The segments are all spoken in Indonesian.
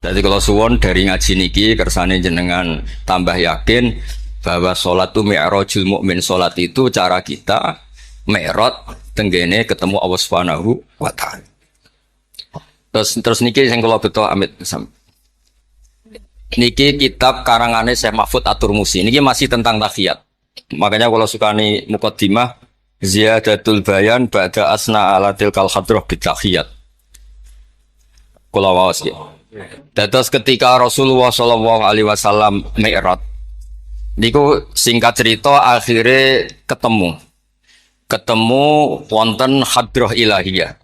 Jadi kalau suwon dari ngaji niki kersane jenengan tambah yakin bahwa sholat itu mi'rajul mukmin. Sholat itu cara kita mi'raj tenggene ketemu Allah Subhanahu wa taala. Terus niki sing kula beto amit niki kitab karangane Syekh Mahfud At-Turmusi. Niki masih tentang tahiyat. Makanya kalau sukani muqaddimah ziyadatul bayan ba'da asna ala tilkal hadrah bitahiyat. Kula waos ya. Terus ketika Rasulullah Shallallahu Alaihi Wasallam mi'raj, niku singkat cerita akhirnya ketemu wonten hadrah ilahiyah.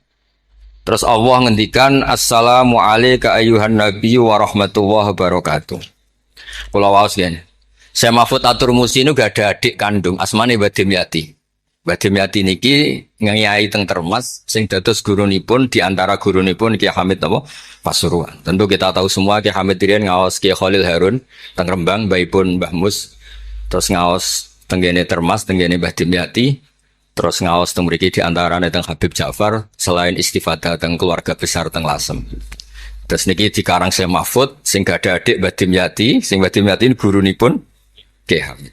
Terus Allah ngendikan assalamu alayka ayyuhan nabiyyu wa rahmatullahi wa barakatuh. Kula waos ya. Syekh Mahfud At-Turmusi ini gak ada adik kandung asmane Mbah Dimyati. Mbah Dimyati niki ngiyai teng Termas sing dados gurunipun di antara gurunipun Ki Hamid napa Pasuruan. Tentu kita tahu semua Ki Hamid riyen ngaos Ki Khalil Harun teng Rembang, mbaipun Mbah Mus. Terus ngaos tenggene Termas tenggene Mbah Dimyati. Terus ngaos teng mriki di antarane teng Habib Ja'far selain istifadah teng keluarga besar teng Lasem. Terus niki dikarang Syekh Mahfud sing gak ada adik Mbah Dimyati, sing Mbah Dimyati gurunipun Ki Hamid.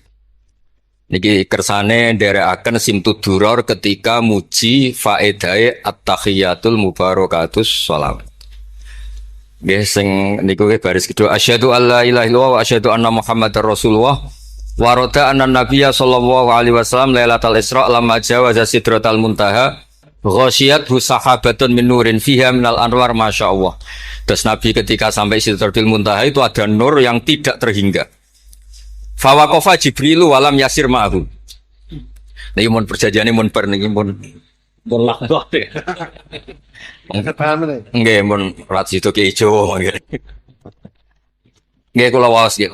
Niki kersane nderekaken Simtud Duror ketika muji faedahe at-tahiyatul mubarakatus sholawat. Nggih sing niku baris kedua asyhadu alla ilaha illallah wa asyhadu anna muhammadar rasulullah wa rada anna nabiyya sallallahu alaihi wasallam lailatul isra lamma jawaza sidratal muntaha ghasyiyathu sahabatun min nurin fiha minal anwar masyaallah. Terus Nabi ketika sampai sidratul muntaha itu ada nur yang tidak terhingga. Fawaqafa Jibrilu walam yasir ma'ahu. Niki mun perjanjiane mun per niki mun lakbah. Nggih mun rat situ ki ijo nggih. Nggih kula waos nggih.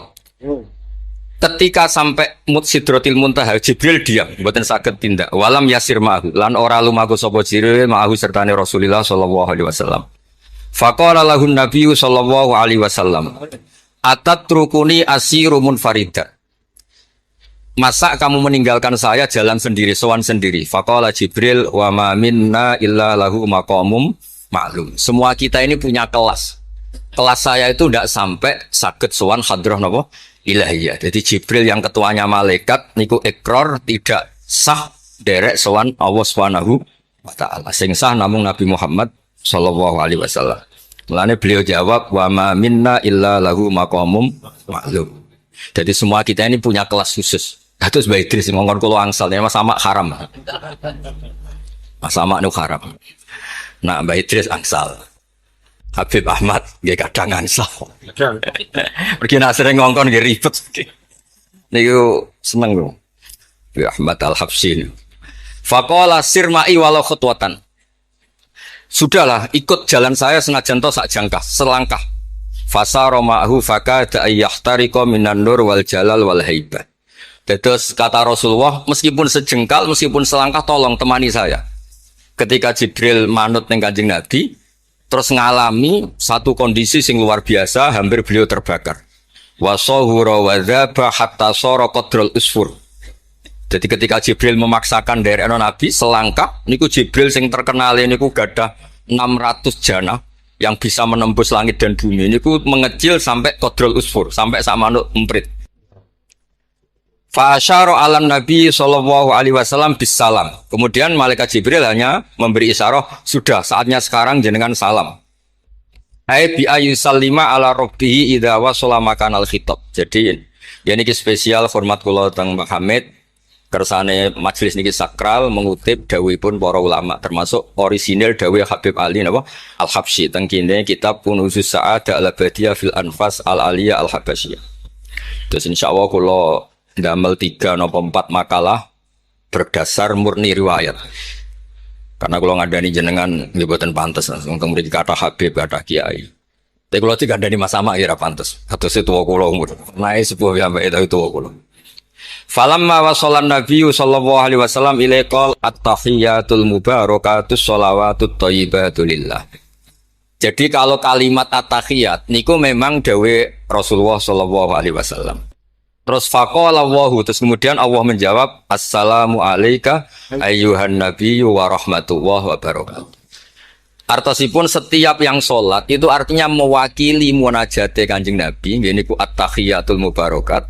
Ketika sampai Sidratil Muntaha Jibril diam, mboten saged tindak. Walam yasir ma'ahu lan ora lumaku sapa Jibril ma'ahu sertane Rasulullah sallallahu alaihi wasallam. Faqala lahun nabiyyu sallallahu alaihi wasallam atatrukuni asiru munfarida. Masa kamu meninggalkan saya jalan sendiri, sowan sendiri? Faqala Jibril wa ma minna illa lahu maqamum ma'lum. Semua kita ini punya kelas. Kelas saya itu tidak sampai saged sowan hadrah napa ilahiyah. Jadi Jibril yang ketuanya malaikat niku ikrar tidak sah derek sowan Allah Subhanahu wa taala. Sing sah namung Nabi Muhammad sallallahu alaihi wasallam. Mulane beliau jawab wa ma minna illa lahu maqamum ma'lum. Jadi semua kita ini punya kelas khusus. Terus Mbak Idris ngomong kalau angsal ya Mas Sama haram. Mas Sama nu haram. Nah Mbak Idris angsal. Habib Ahmad nggih kadang angsal. Pergi nak sering ngongkon nggih ribet. Niku seneng lho. Habib Ahmad Al-Habsyi. Faqala sirma'i walau khutwatan. Sudahlah ikut jalan saya senajan to sak jangkah selangkah. Fasara ma'hu fakada ayyahtariqa minan nur wal jalal wal haibah. Terus kata Rasulullah, meskipun sejengkal, meskipun selangkah, tolong temani saya. Ketika Jibril manut ning Kanjeng Nabi, terus ngalami satu kondisi sing luar biasa, hampir beliau terbakar. Wasahura wadzaba hatta sara qadrul usfur. Jadi ketika Jibril memaksakan dari Nabi selangkah, niku Jibril sing terkenal niku gadah 600 jana yang bisa menembus langit dan bumi. Niku mengecil sampai qadrul usfur, sampai sak manuk emprit. Fa asyara 'alan Nabi sallallahu alaihi wasallam bisalam. Kemudian malaikat Jibril hanya memberi isyarah, sudah saatnya sekarang jenengan salam. Ai bi ayusallima ala rabbih idza wasala makanal khitab. Jadi ya niki spesial format kula teng Mbah Hamid kersane majelis niki sakral mengutip dawuhipun para ulama termasuk orisinil dawuh Habib Ali napa Al-Habsyi teng kene kitab Kunuzus Sa'adah Al-Abadiyah fil Anfas Al-Aliyah Al-Habasyiyah. Terus insyaallah kula ndamel 3 napa 4 makalah berdasar murni riwayat. Karena kalau ngadani jenengan nggih boten pantes langsung teng mriki kata Habib kata Kiai. Tapi kalau dikandani Mas Sama ya ora pantes. Atose tuwa kula umur. Nae sepuh piyambake ta tuwa kula. Falamma wasallan nabiyyu sallallahu alaihi wasallam ilaikal at-tahiyatul mubarakatus sholawatut thayyibatu lillah. Jadi kalau kalimat at-tahiyat niku memang dawe Rasulullah sallallahu alaihi wasallam. Terus faqala Allahu, terus kemudian Allah menjawab assalamu alayka ayyuhan nabiyyu wa rahmatullahi wa barakatuh. Artosipun setiap yang sholat itu artinya mewakili munajate Kanjeng Nabi, ini ku at-tahiyatul mubarakat,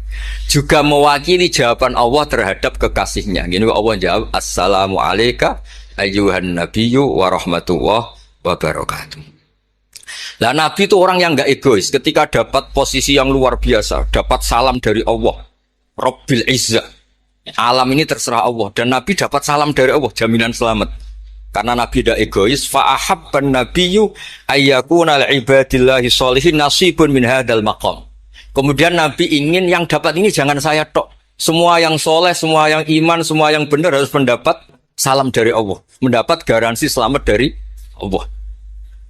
juga mewakili jawaban Allah terhadap kekasihnya. Gini Allah jawab, assalamu alayka ayyuhan nabiyyu wa rahmatullah wa barakatuh. Lah Nabi itu orang yang enggak egois. Ketika dapat posisi yang luar biasa, dapat salam dari Allah, Rabbil Izzah, alam ini terserah Allah, dan Nabi dapat salam dari Allah, jaminan selamat. Karena Nabi tidak egois, fa'ahabban nabiyyu ayyakuna li'ibadillahi sholihin nasibun min hadzal maqam. Kemudian Nabi ingin yang dapat ini jangan saya tok. Semua yang soleh, semua yang iman, semua yang benar harus mendapat salam dari Allah, mendapat garansi selamat dari Allah.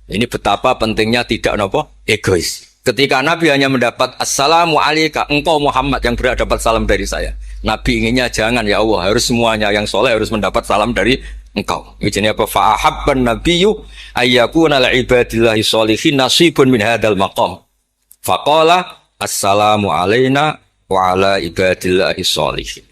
Ini betapa pentingnya tidak egois. Ketika Nabi hanya mendapat assalamu alayka, engkau Muhammad yang berhak dapat salam dari saya. Nabi inginnya jangan, ya Allah, harus semuanya yang soleh harus mendapat salam dari engkau. Ini apa? Fa'ahabban nabiyyu ayyakuna li'ibadillahi sholihin nasibun min hadzal maqam. Faqala assalamu alayna wa ala ibadillahi sholihin.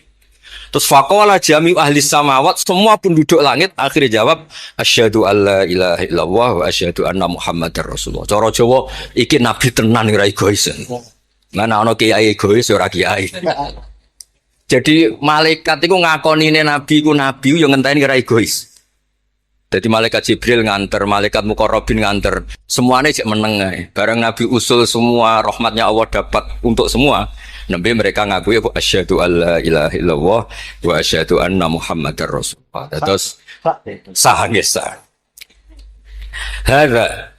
Terus faqala jami'u ahli samawat, semua penduduk langit akhirnya jawab asyhadu alla ilaha illallah wa asyhadu anna muhammadar rasulullah. Cara Jawa iki nabi tenan ora egois. Mana ana kiai egois ora kiai. Jadi malaikat itu ngakonine nabi ku nabi yang ngenteni ora egois. Jadi malaikat Jibril nganter, malaikat Muqarrabin nganter, semuanya cek meneng ae. Bareng Nabi usul semua rahmatnya Allah dapat untuk semua. Nabi mereka ngakui asyhadu alla ilaha illallah wa asyhadu anna muhammadar rasulullah. Terus sah nggih sah. Hadza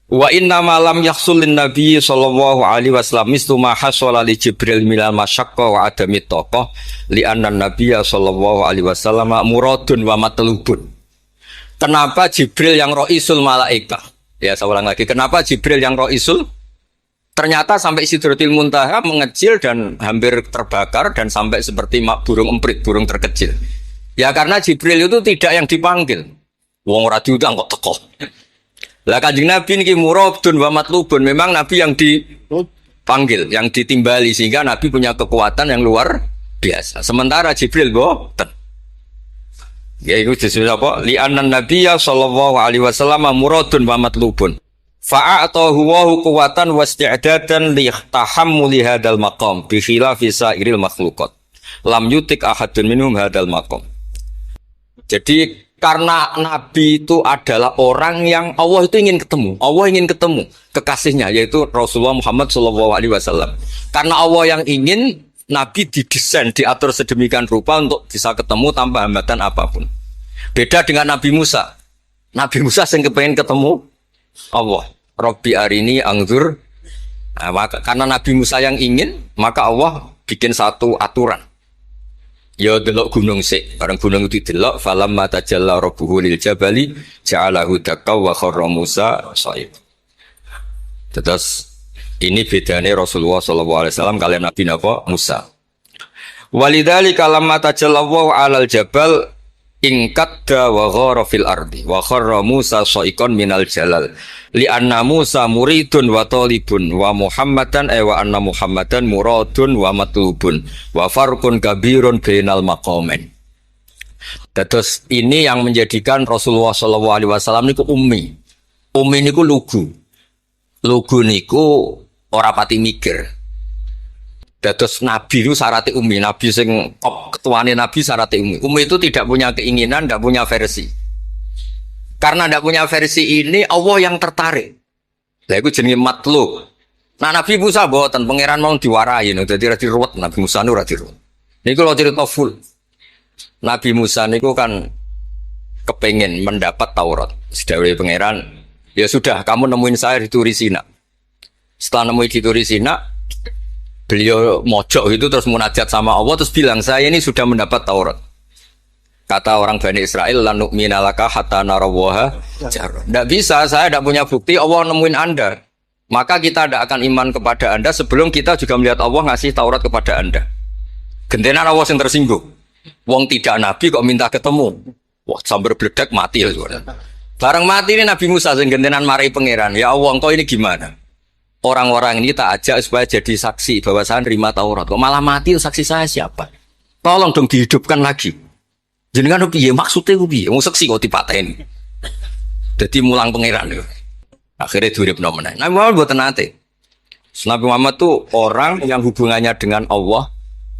wa inna ma lam yahsul lin nabi sallallahu alaihi wasallam mislu ma hasala li Jibril minal masyaqqa wa adami taqah li anna nabiyya sallallahu alaihi wasallam muradun wa matlubun. Kenapa Jibril yang roisul malaika? Ya saya ulang lagi, kenapa Jibril yang roisul? Ternyata sampai Sidratil Muntaha mengecil dan hampir terbakar dan sampai seperti burung emprit, burung terkecil. Ya karena Jibril itu tidak yang dipanggil. Wong ora diundang kok teko. Lah Kanjeng Nabi niki muradun wa matlubun, memang Nabi yang dipanggil, yang ditimbali sehingga Nabi punya kekuatan yang luar biasa. Sementara Jibril boten. Ya itu disebut apa? Li annan nabiyya sallallahu alaihi wasallam muradun wa matlubun. Fa'atahu wa quwwatan wa isti'dadan li tahammuli hadzal maqam bi khilafi sa'iril makhluqat. Lam yutik ahadun minhum hadzal maqam. Jadi karena Nabi itu adalah orang yang Allah itu ingin ketemu. Allah ingin ketemu kekasihnya yaitu Rasulullah Muhammad SAW. Karena Allah yang ingin, Nabi didesain, diatur sedemikian rupa untuk bisa ketemu tanpa hambatan apapun. Beda dengan Nabi Musa. Nabi Musa yang kepengen ketemu Allah. Rabbi arini angzur. Nah, karena Nabi Musa yang ingin, maka Allah bikin satu aturan. Ya delok gunung sik, bareng gunung itu delok falamma tajalla rabbuhu lil jabali ja'alahu dakka wa kharra Musa shaib. Terus ini bedanya Rasulullah sallallahu alaihi wasallam kalian Nabi napa Musa. Walidzalika lamma tajallallahu 'alal jabal ingkadda wa ghara fil ardi wa kharra Musa shaikon minal jalal li anna Musa muridun wa talibun wa Muhammadan wa anna Muhammadan muradun wa matlubun wa farqun kabirun bainal maqamain. Terus ini yang menjadikan Rasulullah sallallahu alaihi wasallam niku ummi. Ummi niku lugu. Lugu niku ora pati mikir. Dados Nabi itu syaratnya ummi, Nabi sing ketuane Nabi syaratnya ummi. Ummi itu tidak punya keinginan, tidak punya versi. Karena tidak punya versi ini, Allah yang tertarik. Lah itu jenenge matlub. Nah Nabi Musa boten pangeran mau diwarai, jadi rada ruwet Nabi Musa niku rada ruwet. Niku kalau cerita full. Nabi Musa niku kan kepengen mendapat Taurat. Sedawuhe pangeran, ya sudah kamu nemuin saya di Turi Sina. Setelah nemuin di Turi Sina, beliau mojok itu terus munajat sama Allah terus bilang saya ini sudah mendapat Taurat. Kata orang Bani Israel lan nu'mina laka hatta narawaha jarra. Tidak bisa, saya tidak punya bukti Allah nemuin Anda. Maka kita tidak akan iman kepada Anda sebelum kita juga melihat Allah ngasih Taurat kepada Anda. Gentenan Allah yang tersinggung. Wong tidak nabi kok minta ketemu. Wah, sambar bledek mati ya. Bareng mati ini Nabi Musa sing gentenan marahi pangeran. Ya Allah, engkau ini gimana? Orang-orang ini tak ajak supaya jadi saksi bahwa saya nerima Taurat. Kok malah mati saksi saya siapa? Tolong dong dihidupkan lagi. Jenengan piye maksudnya piye? Wong saksi kok dipateni. Jadi mulang pangeran lho. Akhirnya duripno meneh. Nabi Muhammad mboten nate. Nabi Muhammad tuh orang yang hubungannya dengan Allah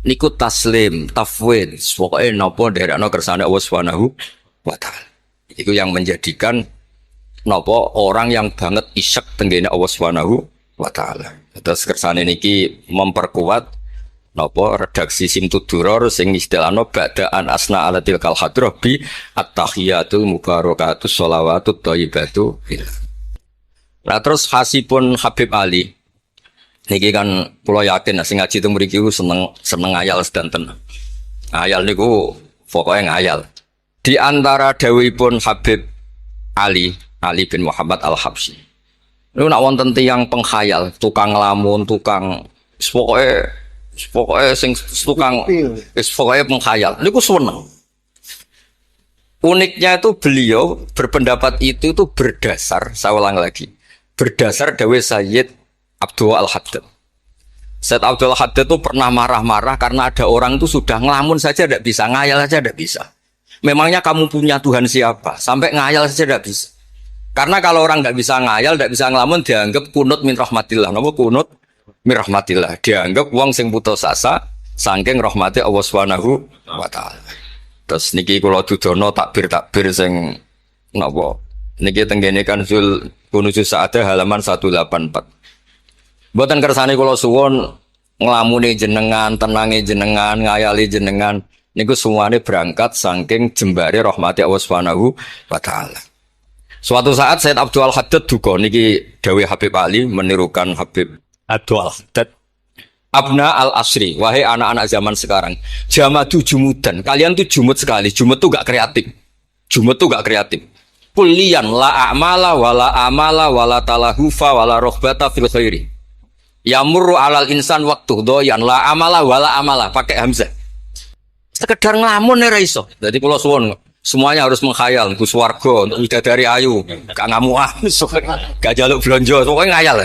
niku taslim, tafwid, pokoke napa nderekno kersane Allah Subhanahu wa taala. Itu yang menjadikan napa orang yang banget isyak tenggene Allah Subhanahu wa taala. Terus kersane niki memperkuat napa redaksi Simtuduror sing istilahno ba'daan asna ala tilkal hadrah bi at-tahiyatul mubarakatus sholawatut thayyibatu. Nah terus khasipun Habib Ali niki kan kula yakin sing ngaji teng mriki seneng ngayal sedanten. Ngayal niku pokoke ngayal. Di antara dawuhipun Habib Ali bin Muhammad Al-Habsyi. Niku nak wonten tiyang penghayal, tukang nglamun, tukang pokoke sing tukang pokoke penghayal. Niku seneng. Uniknya itu beliau berpendapat itu berdasar, saya ulang lagi. Berdasar dawuh Sayyid Abdul Al-Haddad. Sayyid Abdul Al-Haddad itu pernah marah-marah karena ada orang itu sudah ngelamun saja tidak bisa, ngayal saja tidak bisa. Memangnya kamu punya Tuhan siapa? Sampai ngayal saja tidak bisa. Karena kalau orang tidak bisa ngayal, tidak bisa ngelamun, dianggap kunut min rahmatillah. Napa kunut min rahmatillah? Dianggap wong sing putus asa saking rahmati Allah Subhanahu wa taala. Terus niki kula dudono takbir sing napa? Niki tenggene Kanzul Kunuzul Sa'adah halaman 184. Mboten kersane kula suwun nglamune jenengan, tenange jenengan, ngayali jenengan niku semuanya berangkat saking jembare rahmati Allah Subhanahu wa taala. Suatu saat Sayyid Abdul Al-Haddad duka niki dawuh Habib Ali menirukan Habib Abdul Al-Haddad. Abna al-asri, wahai anak-anak zaman sekarang, jamadu jumudan. Kalian tuh jumud sekali. Jumud tuh gak kreatif. Jumud tuh gak kreatif. Kulian la a'mala wala amala wala talahufa wala rohbata fil khairi. Yamurru alal insan waktu doyan la amala wala amala pakai hamzah. Sekedar ngelamun ora iso. Jadi kula suwun semuanya harus menghayal Gus Warga untuk bidadari ayu. Gak ngamuah, gak jaluk blonjo, pokoknya ngayal.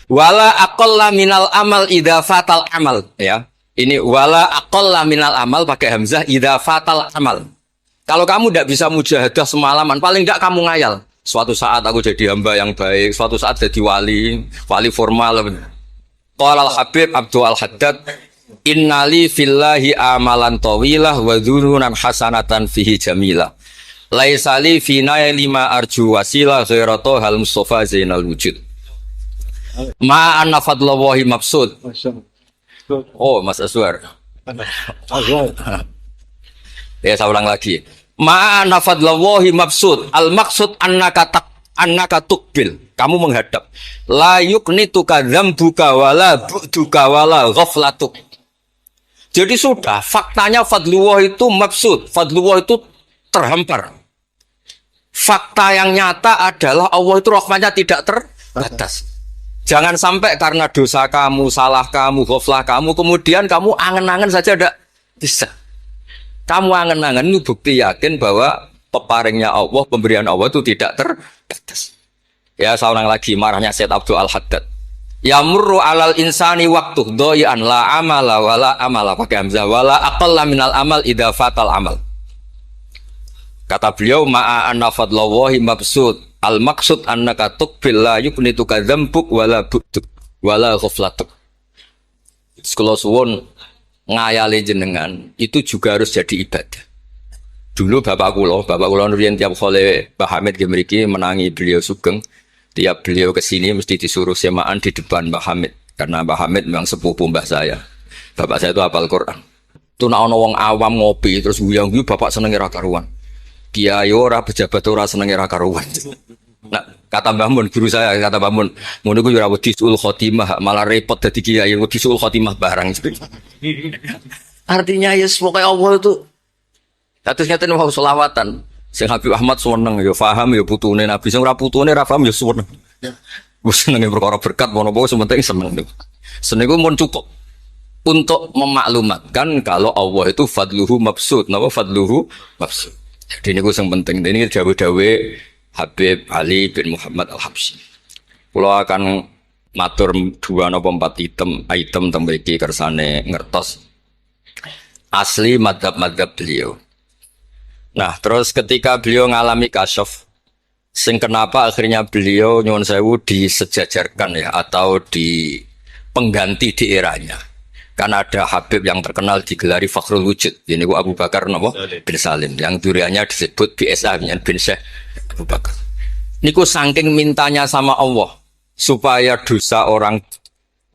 Wala aqalla minal amal idza fatal amal ya. Ini wala aqalla minal amal pakai hamzah idza fatal amal. Kalau kamu tidak bisa mujahadah semalaman, paling tidak kamu ngayal. Suatu saat aku jadi hamba yang baik, suatu saat jadi wali formal. Qala al-Habib Abdul Al-Haddad, innali fillahi amalan tawilah wa dhununan hasanatan fihi jamilah. Laisa li fina lima arju wasilah ghairatu hal Mustafa Zainal Wujud. Ma anna fadlallahi mabsud. Oh, Mas Aswar. Ya, saya ulang lagi. Ma'ana fadlallahi mabsud. Al-maksud annaka tukbil. Kamu menghadap. La yuknituka dzambuka wala bu'duka wala ghaflatuk. Jadi sudah, faktanya fadlullah itu mabsud. Fadlullah itu terhampar. Fakta yang nyata adalah Allah itu rahmatnya tidak terbatas. Jangan sampai karena dosa kamu, salah kamu, ghaflah kamu, kemudian kamu angen-angen saja tidak bisa. Kamu angen-angen itu bukti yakin bahwa peparingnya Allah, pemberian Allah itu tidak terbatas. Ya, saya ulang lagi marahnya Sayyid Abdul Al-Haddad. Yamurru alal insani waktu doyan la amala wala amala pakai hamzah wala aqalla minal amal idza fatal amal. Kata beliau ma'a anna fadlallahi mabsud. Al maksud annaka tuqbil la yuknituka dzambuk wala bu'duk wala ghaflatuk. Sekolah suwun ngayali jenengan itu juga harus jadi ibadah. Dulu bapak kula nurian tiap kali Mbah Hamid mriki menangi beliau sugeng, tiap beliau kesini mesti disuruh semaan di depan Mbah Hamid karena Mbah Hamid memang sepupu mbah saya. Bapak saya itu hafal Quran. Itu nak ono wong awam ngopi terus guyang-guyu bapak seneng ra karuan. Kiai ora pejabat ora seneng ra karuan. Nah, kata Mbah Mun guru saya, kata Mbah Mun, ngono ku ora wedi sul khotimah, malah repot dadi kiai wedi sul khotimah barang. Artinya ya pokoke Allah itu kados ngeten wau selawatan. Sing Habib Ahmad seneng ya paham ya putune Nabi, sing ora putune ra paham ya seneng. Wis senenge perkara berkat mono wae sementing seneng. Seneng ku mun cukup untuk memaklumatkan kalau Allah itu fadluhu mabsud. Napa fadluhu mabsud? Jadi niku sing penting. Ini dawuh-dawuh Habib Ali bin Muhammad Al-Habsyi. Kula akan matur 2 napa 4 item teng mriki kersane ngertos asli madzhab-madzhab beliau. Nah, terus ketika beliau ngalami kasyaf Sing kenapa akhirnya beliau nyuwun sewu disejajarkan ya atau di pengganti di eranya. Karena ada Habib yang terkenal digelari Fakhrul Wujud. Ini Abu Bakar napa? Bin Salim. Yang duriannya disebut BSA bin Syekh Abu Bakar. Niku saking mintanya sama Allah supaya dosa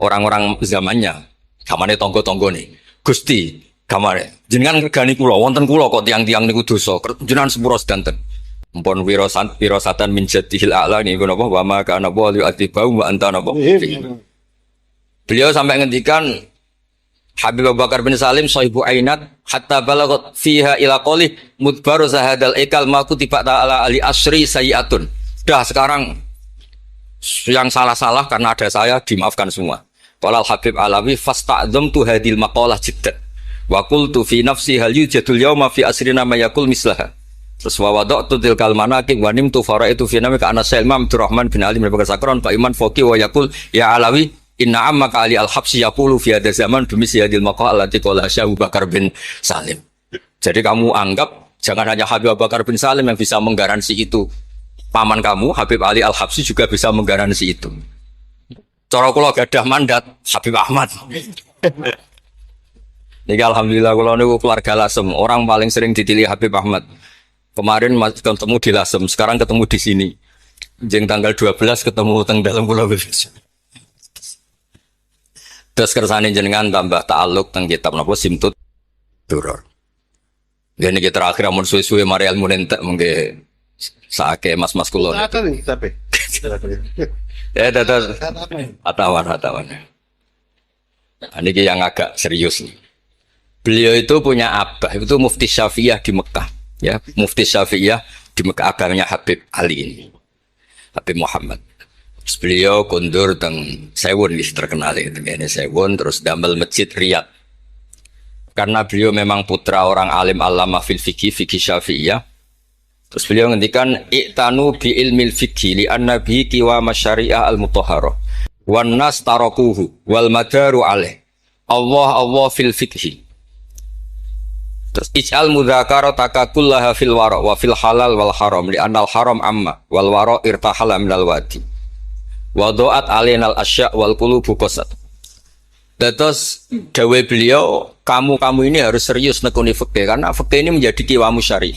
orang-orang zamannya, zamane tonggo-tonggo nih. Gusti, kamare jenengan regani kula wonten kula kok tiang-tiang niku dosa. Jenengan sepuro sedanten. Mpun wirosatan min jadihil a'la niku napa wa ma kana wa yu'atibau wa anta napa. Beliau sampai ngendikan Habib Abu Bakar bin Salim sahibu ainat hatta balagot fiha ila qoli mudbaru zahadal ikal ma kutiba ta'ala ali asri sayiatun. Dah sekarang yang salah-salah karena ada saya dimaafkan semua. Qala Habib Alawi fasta'dzamtu hadil maqalah jiddan wa qultu fi nafsi hal yujadul yawma fi asrina ma yaqul mislaha. Terus wawadok til kalmanaki wanim tu fara itu finami ke anak Imam Abdurrahman bin Ali bin Bakar Sakron Pak Iman Foki wa yakul ya Alawi inna amma ka Ali al Habsi yakulu fi hadza zaman bimisi hadil maqal allati qala Abu Bakar bin Salim. Jadi kamu anggap jangan hanya Habib Abu Bakar bin Salim yang bisa menggaransi itu. Paman kamu Habib Ali al Habsi juga bisa menggaransi itu. Cara kula gadah mandat Habib Ahmad. Niki alhamdulillah kula niku keluarga Lasem, orang paling sering dipilih Habib Ahmad. Kemarin ketemu di Lasem, sekarang ketemu di sini. Jeng tanggal 12 ketemu teng dalam pulau Bebes. Terus kersane jenengan tambah ta'aluk teng kitab napa Simtut Duror. Ya niki terakhir amun suwe-suwe mari ilmu entek mengke saake mas-mas kula. Tapi. Ya dados atawan. Niki yang agak serius nih. Beliau itu punya abah itu Mufti Syafi'iyah di Mekah. Ya, Mufti Syafi'iyah di Mekah agamanya Habib Ali ini. Habib Muhammad. Terus beliau kundur teng Sewun wis terkenal itu ngene Sewun terus damel masjid Riyadh. Karena beliau memang putra orang alim alama fil fikih Syafi'iyah. Terus beliau ngendikan i'tanu bi ilmil fikih li anna bihi qiwa masyari'ah al mutahharah wan nas tarakuhu wal madaru alaih. Allah fil fikih. Terus ij'al mudzakarata kullaha fil wara wa fil halal wal haram li anal haram amma wal wara irtahala minal wadi wa do'at alainal asya' wal qulubu qasat. Terus dawuh beliau kamu ini harus serius nekuni fikih karena fikih ini menjadi kiwamu syari.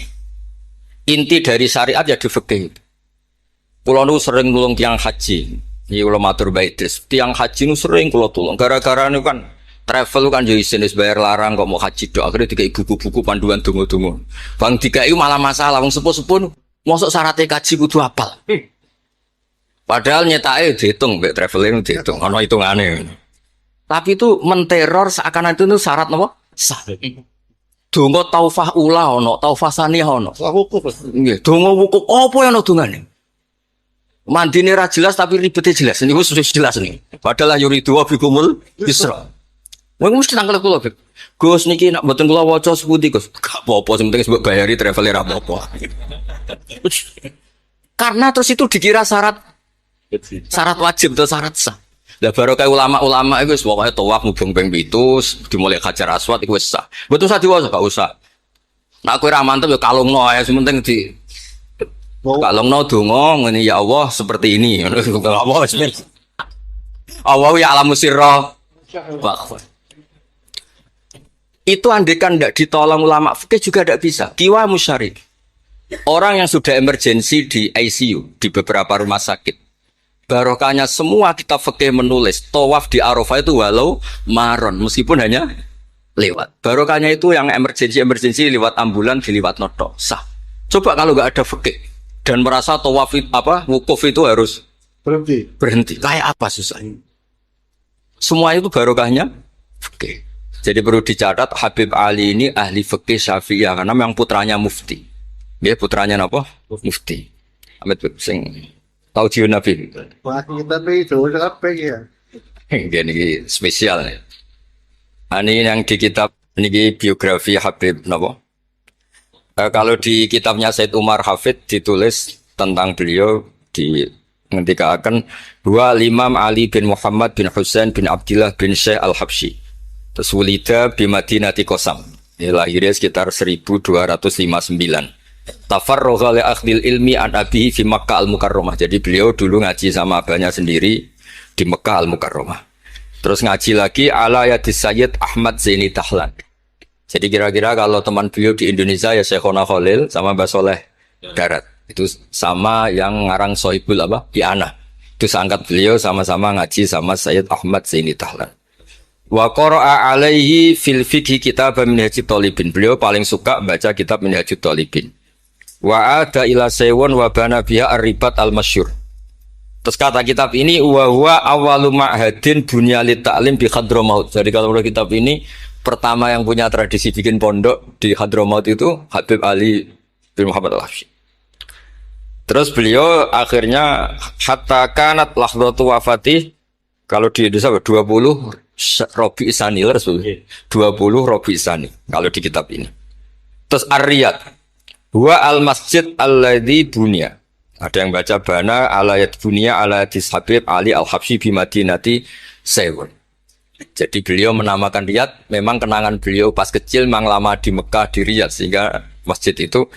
Inti dari syariat ya di fikih. Kula nu sering nulung tiyang haji. Iki kula matur bae tiyang haji nu sering kula tulung gara-gara niku kan travel kan jadi jenis bayar larang kok mau haji dok akhirnya dikai buku-buku panduan dungu-dungu bang dikai malah masalah wong sepuh-sepuh mosok syaratnya kaji kudu apal padahal nyetake dihitung mbek traveling dihitung ana hitungane tapi itu menteror seakan itu syarat napa sah donga taufah ula ana taufah saniyah ana Wukuf. nggih donga wukuf apa ya ana dongane mandine ra jelas tapi ribete jelas niku sudah jelas nih padahal yuridu wa bikumul yusra. Wong mesti tangkel kula, Gus niki nak mboten kula waca sepundi, Gus. Gak apa-apa, sing penting mbok bayari traveler apa-apa. Karena terus itu dikira syarat wajib atau syarat sah. Lah barokah ulama-ulama iku wis pokoke tawaf mubeng ping 7 dimulai Hajar Aswad iku wis sah. Mboten usah diwaca, gak usah. Nak kowe ra mantep ya kalungno ae, sing penting di kalungno donga ngene ya Allah seperti ini. Allah wis Allah ya alamu sirra wa itu andekan tidak ditolong ulama fikih juga tidak bisa. Kiwa musyari. Orang yang sudah emergensi di ICU di beberapa rumah sakit. Barokahnya semua kitab fikih menulis tawaf di Arafah itu walau maron meskipun hanya lewat. Barokahnya itu yang emergensi lewat ambulan diliwat noto sah. Coba kalau nggak ada fikih dan merasa tawaf wukuf itu harus berhenti. Kayak apa susahnya? Semua itu barokahnya fikih. Jadi perlu dicatat Habib Ali ini ahli fikih Syafi'iyah karena memang putranya mufti. Dia putranya apa? Mufti. Ahmed sing tahu jiun Nabi. Wah, kita itu apa ya? Ini spesial nih. Ini yang di kitab ini biografi Habib napa? Kalau di kitabnya Said Umar Hafid ditulis tentang beliau di ngendikaken dua Imam Ali bin Muhammad bin Husain bin Abdillah bin Syekh Al-Habsyi. Terus wulida bi Madinati Qasam. Lahirnya sekitar 1259. Tafarragha li akhdil ilmi an abihi fi Makkah al-Mukarramah. Jadi beliau dulu ngaji sama abahnya sendiri di Mekah al-Mukarramah. Terus ngaji lagi ala yadis Sayyid Ahmad Zaini Dahlan. Jadi kira-kira kalau teman beliau di Indonesia ya Syekhona Khalil sama Mbah Soleh Darat. Itu sama yang ngarang Sohibul Iana. Itu seangkat beliau sama-sama ngaji sama Sayyid Ahmad Zaini Dahlan. Wa qara'a alaihi fil fiqhi kitab Minhajut Thalibin. Beliau paling suka baca kitab Minhajut Thalibin. Wa ada ila saywun wa bana biha ar-ribat al-masyhur. Terus kata kitab ini wa huwa awwalu ma'hadin bunya lit ta'lim bi Hadramaut. Jadi kalau kitab ini pertama yang punya tradisi bikin pondok di Hadramaut itu Habib Ali bin Muhammad Al-Habsyi. Terus beliau akhirnya hatta kanat lahdatu wafati, kalau di Indonesia 20 Robi Isani, 20 Robi Isani kalau di kitab ini. Terus Ar-Riyad huwa al-masjid alladzi bunya. Ada yang baca bana alayat bunya alayat Habib Ali Al-Habsyi bi Madinati Saywun. Jadi beliau menamakan Riyadh, memang kenangan beliau pas kecil memang lama di Mekah di Riyadh, sehingga masjid itu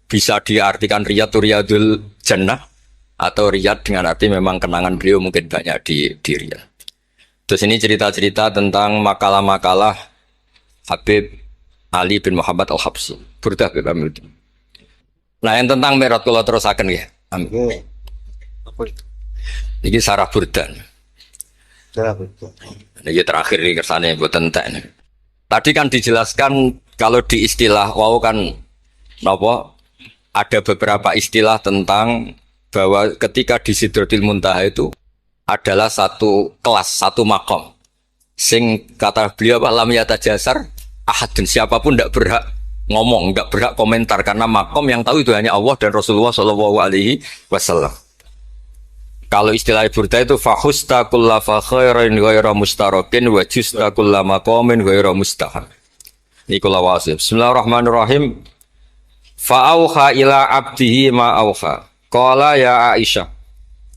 bisa diartikan Riyadh itu Riyadul Jannah, atau Riyadh dengan arti memang kenangan beliau mungkin banyak di Riyadh. Terus ini cerita-cerita tentang makalah-makalah Habib Ali bin Muhammad Al-Habsyi. Burdah bin Amil. Nah yang tentang Mi'raj kalau terusaken ya. Amin. Ini sarah burdan. Ini terakhir ini kersane mboten entek. Tadi kan dijelaskan kalau di istilah wau kan napa ada beberapa istilah tentang bahwa ketika di Sidratil Muntaha itu adalah satu kelas, satu makom. Sing kata beliau lam yatajasar ahadun, siapapun tidak berhak ngomong, tidak berhak komentar karena makom yang tahu itu hanya Allah dan Rasulullah SAW. Kalau istilah burda itu fahusta kulla fa khairin ghaira mustarakin wa justa kulla maqamin ghaira mustahab. Ini kula wasif. Bismillahirrahmanirrahim. Fa auha ila abdihi ma auha. Qala ya Aisyah,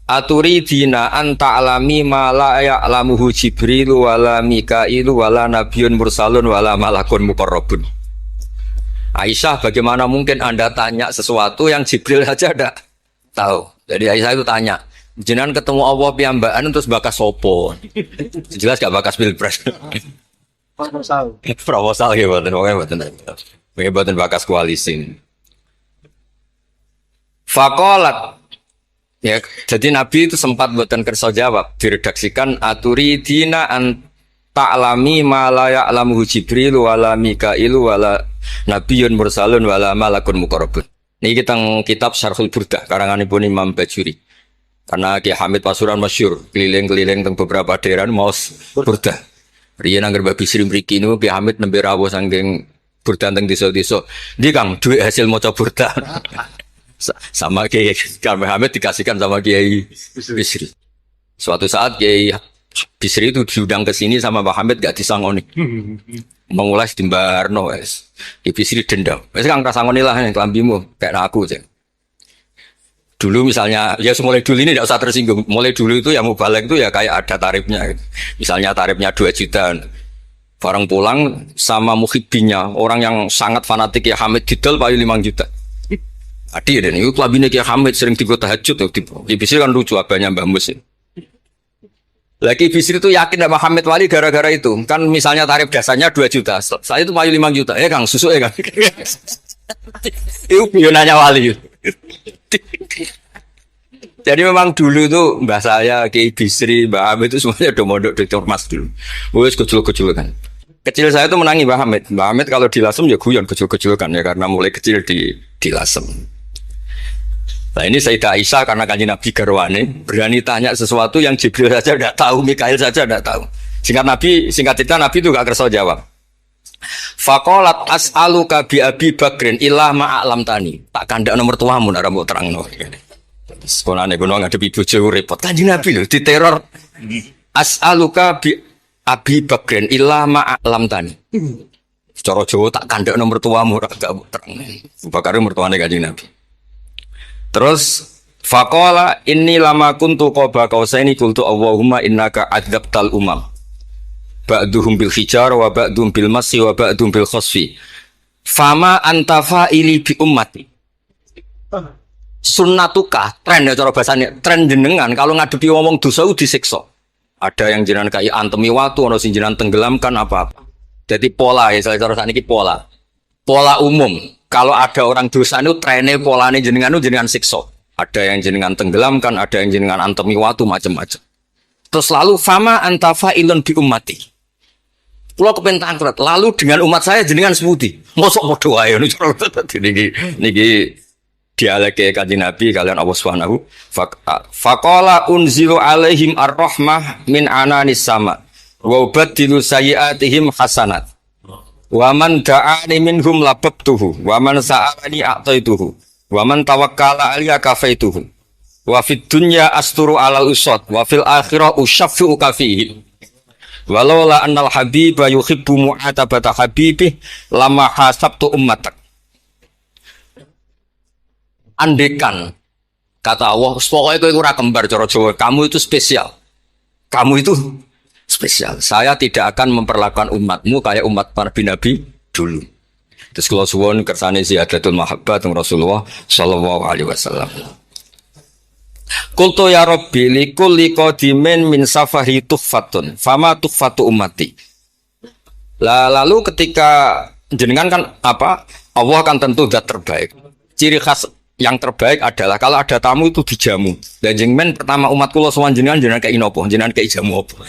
aturidina an ta'lami ma la ya'lamuhu Jibril wala Mikail wala nabiyyun mursalun wala malakun muqarrabun. Aisyah, bagaimana mungkin Anda tanya sesuatu yang Jibril saja tidak tahu? Jadi Aisyah itu tanya, jenengan ketemu Allah piyambakan terus bakas sopo? Jelas gak bakas pilpres. Proposal ya mboten bakas koalisi. Faqalat, ya, jadi Nabi itu sempat mboten kersa jawab, diredaksikan aturidina an ta'lami ma la ya'lamuhu Jibril wala Mikail wala nabiyyun mursalun wala malakun muqarrabun. Niki teng kitab Syarhul Burdah karanganipun Imam Bajuri. Karena Ki Hamid Pasuruan masyhur keliling-keliling teng beberapa daerah maos Burdah. Riyen angger Mbah Bisri mriki niku Ki Hamid nembe rawuh saking Burdah teng desa-desa. Ndi Kang duwe hasil maca Burdah. Sama Kiai Mbah Hamid dikasihkan sama Kiai Bisri. Suatu saat Kiai Bisri itu diundang ke sini sama Mbah Hamid gak disangoni. Mengulas di Mbarno wes. Kiai Bisri dendam. Wes Kang rasangoni lah kelambimu kayak aku aja. Dulu misalnya, ya mulai dulu ini tidak usah tersinggung. Mulai dulu itu yang mau balik itu ya kayak ada tarifnya. Misalnya tarifnya 2 juta. Barang pulang sama muhibbinya, orang yang sangat fanatik ya Hamid didol payu 5 juta. Adi dan itu kelabine Kiai Hamid sering tiba tahajud. Kiai Bisri kan lucu abahnya Mbah Mus. Lagi Bisri itu yakin sama Hamid Wali gara-gara itu. Kan misalnya tarif dasarnya 2 juta. Saya itu payu 5 juta. Ya Kang, susu ya Kang. Itu pionanya Wali. Jadi memang dulu itu mbah saya, Kiai Bisri, Mbah Hamid itu semuanya udah mondok di Ormas dulu. Wes kecil-kecil kan. Kecil saya itu menangi Mbah Hamid. Mbah Hamid kalau di Lasem ya guyon kecil-kecil kan ya karena mulai kecil di Lasem. Nah ini Sayyidah Aisyah karena kanjeng Nabi garwane berani tanya sesuatu yang Jibril saja tidak tahu, Mikail saja tidak tahu. Singkat cerita Nabi itu gak kersa jawab. Faqalat as'aluka bi Abi Bakrin illa ma'alam tani. Tak kandak nomor tuamu nek mbok terangno. Sekolahane kono ngadepi bojo repot. Kanjeng Nabi lho diteror. As'aluka bi Abi Bakrin illa ma'alam tani. Cara Jawa tak kandak nomor tuamu ora gak terang. Bakare mertuane Kanjeng Nabi. Terus faqala inni lama kuntu qaba qausaini qultu Allahumma innaka adzabtal umam. Ba'duhum bil hijar wa ba'duhum bil masi wa ba'duhum bil khasfi. Fama antafa ili bi ummati. Sunnatuka, tren ya cara bahasanya, tren jenengan kalau ngadepi ngomong dosa disiksa. Ada yang jenengan kayak antemi watu, ada sing jenengan tenggelamkan apa-apa. Jadi pola ya, cara saat ini pola. Pola umum. Kalau ada orang dosa itu trennya polanya jenengan itu jenengan siksa. Ada yang jenengan tenggelamkan, ada yang jenengan antemi watu macam-macam. Terus lalu fama antafa ilun bi ummati. Kalau kepen tangkret, lalu dengan umat saya jenengan sebuti. Mosok podo wae niki dialeke Kanjeng Nabi kalian Allah Subhanahu faqala unzilu alaihim ar-rahmah min ananis sama wa ubaddilu sayyi'atihim hasanat wa man da'ani minhum lababtuhu wa man sa'alani a'taituhu wa man tawakkala alayya kafaituhu wa fid dunya asturu alal usad wa fil akhirah usyaffi'u kafihi walau la annal habiba yuhibbu mu'atabata habibih lama hasabtu ummatak. Andekan kata Allah, pokoknya kowe ora kembar cara Jawa, kamu itu spesial. Kamu itu spesial. Saya tidak akan memperlakukan umatmu kayak umat para nabi dulu. Terus kalau suwon kersane ziyadatul mahabbah teng Rasulullah sallallahu alaihi wasallam. Qultu ya Rabbi likulli qadimin min safari tuhfatun fama tuhfatu ummati. Lalu ketika jenengan kan apa? Allah kan tentu zat terbaik. Ciri khas yang terbaik adalah kalau ada tamu itu dijamu. Dan jenengan pertama umat kula sowan jenengan kayak inopo, jenengan kayak jamu apa.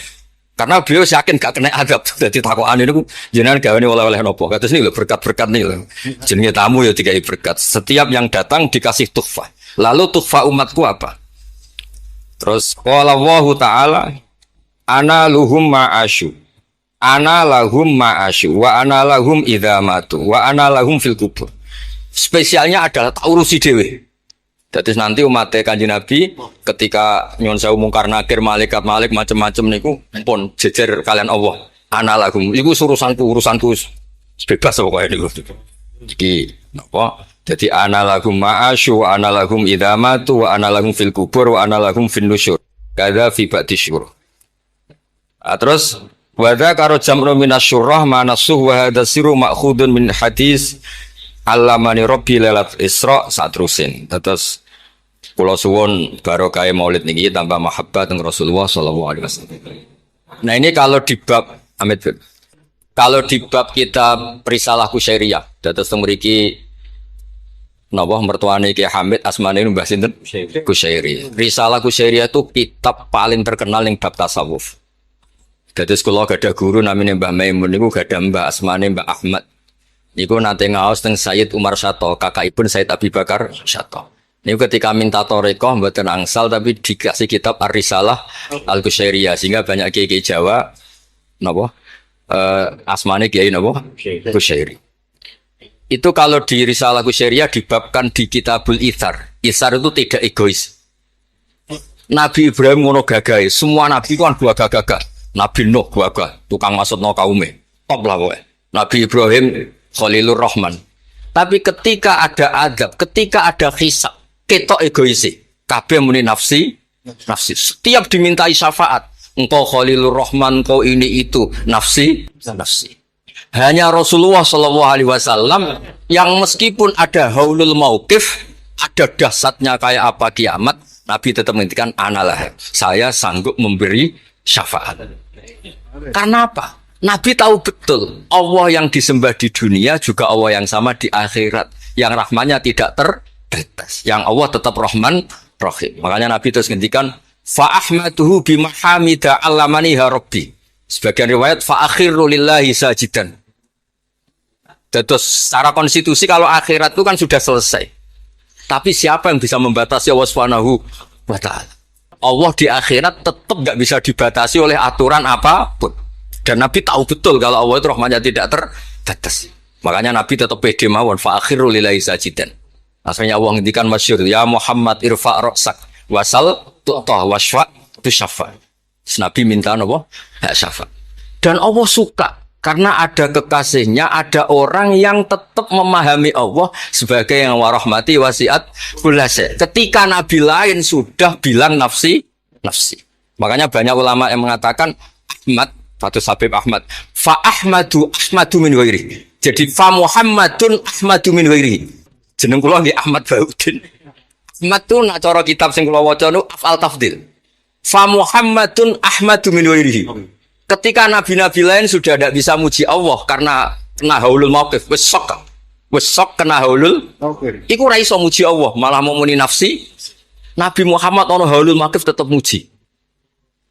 Karena beliau yakin gak kena adab. Jadi takokan itu jenengan gawe oleh-oleh nopo. Kados ini lho berkat-berkat nih lho. Jenenge tamu ya dikai berkat. Setiap yang datang dikasih tuhfah. Lalu tuhfah umatku apa? Terus qala Allahu ta'ala ana luhum ma'asyu. Ana lahum ma'asyu wa ana lahum idza matu wa ana lahum fil kubur. Spesialnya adalah tak urusi dewe. Jadi nanti umat Kanjeng Nabi ketika nyuwun sewu mungkar nakir malaikat macam-macam niku pun jejer kalian Allah. Ana lahum iku urusanku bebas pokoke niku. Iki napa? Jadi ana lahum ma'asyu wa ana lahum idza matu wa ana lahum fil kubur wa ana lahum fin nusyur. Kadza fi ba'di syurur. Terus wa dzakara jam'u minasyurrah manasuh wa hadza sirru ma'khudun min hadis Allamani Rabbi lailat Isra satrusin. Terus kula suwun barokah Maulid niki tambah mahabbah teng Rasulullah sallallahu alaihi wasallam. Nah, ini kalau di bab kitab Risalah Kusyairiyah, dados teng mriki napa mertuane Ki Hamid asmane Mbah sinten? Kusyairi. Risalah Kusyairiyah itu kitab paling terkenal ning bab tasawuf. Dados kula gadah guru namine Mbah Maimun niku gadah Mbah asmane Mbah Ahmad. Niku nate ngaos teng Sayyid Umar Syato, kakakipun Sayyid Abi Bakar Syato. Niku ketika minta thariqah mboten angsal tapi dikasih kitab Ar-Risalah Al-Kusyairiyah sehingga banyak kiai Jawa napa asmane kiai napa Kusyairi. Itu kalau di Risalah Kusyairiyah dibabkan di Kitabul Itsar. Itsar itu tidak egois. Nabi Ibrahim ngono gagahe, semua nabi kan gua gagah. Nabi Nuh gagah, tukang maksudno kaume. Top lah kowe. Nabi Ibrahim Khalilur Rahman. Tapi ketika ada adab, ketika ada hisab, ketok egoisi. Kabeh muni nafsi. Setiap dimintai syafaat, engkau Khalilur Rahman, engkau ini itu, nafsi. Hanya Rasulullah Shallallahu Alaihi Wasallam yang meskipun ada haulul mauqif, ada dahsyatnya kayak apa kiamat, Nabi tetap menghentikan analah. Saya sanggup memberi syafaat. Karena apa? Nabi tahu betul Allah yang disembah di dunia juga Allah yang sama di akhirat, yang rahmannya tidak terbatas, yang Allah tetap Rahman Rahim. Makanya Nabi terus ngendikan fa ahmaduhu bi mahamida allamani rabbi. Sebagian riwayat fa akhiru lillahi sajidan. Terus secara konstitusi kalau akhirat itu kan sudah selesai. Tapi siapa yang bisa membatasi Allah Subhanahu wa taala? Allah di akhirat tetap enggak bisa dibatasi oleh aturan apapun. Dan Nabi tahu betul kalau Allah itu rahmatnya tidak terbatas. Makanya Nabi tetap pede mawon fa akhiru lillahi sajidan. Akhirnya Allah ngendikan masyhur ya Muhammad irfa' ra'sak wasal tu'ta wasfa' tusyafa. Nabi minta napa? Hak syafaat. Dan Allah suka karena ada kekasihnya, ada orang yang tetap memahami Allah sebagai yang warahmati wasiat kulase. Ketika Nabi lain sudah bilang nafsi. Makanya banyak ulama yang mengatakan Ahmad Fatus Habib Ahmad fa ahmadu min ghairi. Jadi fa Muhammadun Ahmadu min ghairihi. Jeneng kula nggih Ahmad Baudin. Ahmad tuh nak cara kitab sing kula waca nu afal tafdil. Fa Muhammadun Ahmadu min ghairihi. Ketika nabi-nabi lain sudah tidak bisa muji Allah karena kena haulul mauqif, wis sok kena haulul. Oke. Iku ora iso muji Allah, malah mau muni nafsi. Nabi Muhammad ono haulul mauqif tetap muji.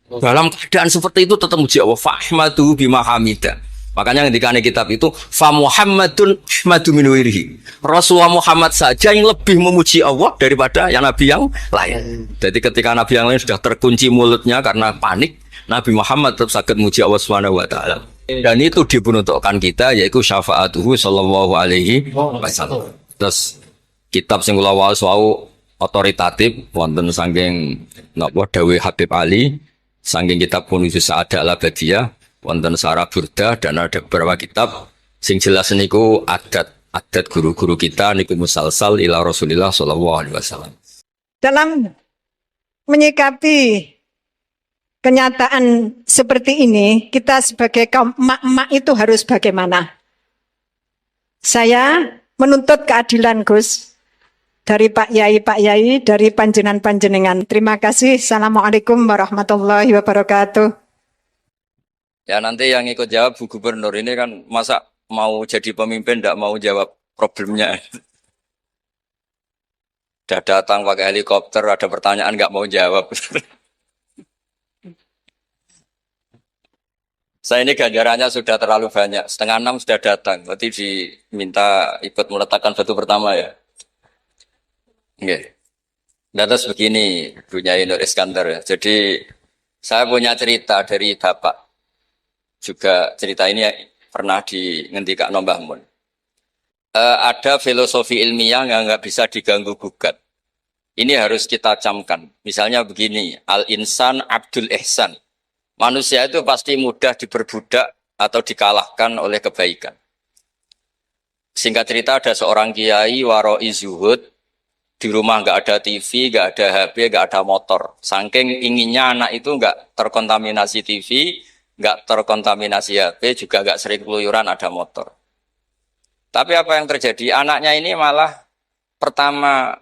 Dalam keadaan seperti itu tetap muji Allah. Fa ahmadu bima hamida. Makanya ketika kitab itu fa Muhammadun Ahmadu min ghairihi. Rasulullah Muhammad saja yang lebih memuji Allah daripada yang nabi yang lain. Jadi ketika nabi yang lain sudah terkunci mulutnya karena panik, Nabi Muhammad tetap sakit muji Allah Subhanahu wa taala. Dan itu diperuntukkan kita yaitu syafaatuhu sallallahu alaihi wasallam. Terus kitab sing kula waos wau otoritatif wonten saking napa dawuh Habib Ali, saking kitab Kunuzus Sa'adah Al-Abadiyah, wonten Sarah Burdah dan ada beberapa kitab sing jelas niku adat guru-guru kita niku musalsal ila Rasulillah sallallahu alaihi wasallam. Dalam menyikapi kenyataan seperti ini, kita sebagai kaum emak-emak itu harus bagaimana? Saya menuntut keadilan Gus dari Pak Yai, dari panjenengan. Terima kasih. Assalamualaikum warahmatullahi wabarakatuh. Ya nanti yang ikut jawab Bu Gubernur ini kan masa mau jadi pemimpin tidak mau jawab problemnya. Udah datang pakai helikopter, ada pertanyaan nggak mau jawab. Saya ini ganjarannya sudah terlalu banyak, 5:30 sudah datang, berarti diminta ikut meletakkan batu pertama ya. Oke. Nah, terus begini, Bu Nyai Nur Iskandar ya. Jadi saya punya cerita dari Bapak. Juga cerita ini pernah ngendikan Mbah Mun. Ada filosofi ilmiah yang nggak bisa diganggu gugat. Ini harus kita camkan. Misalnya begini, al-insan abdul ihsan. Manusia itu pasti mudah diperbudak atau dikalahkan oleh kebaikan. Singkat cerita ada seorang kiai waroi zuhud, di rumah nggak ada TV, nggak ada HP, nggak ada motor. Saking inginnya anak itu nggak terkontaminasi TV, nggak terkontaminasi HP, juga nggak sering keluyuran ada motor. Tapi apa yang terjadi? Anaknya ini malah pertama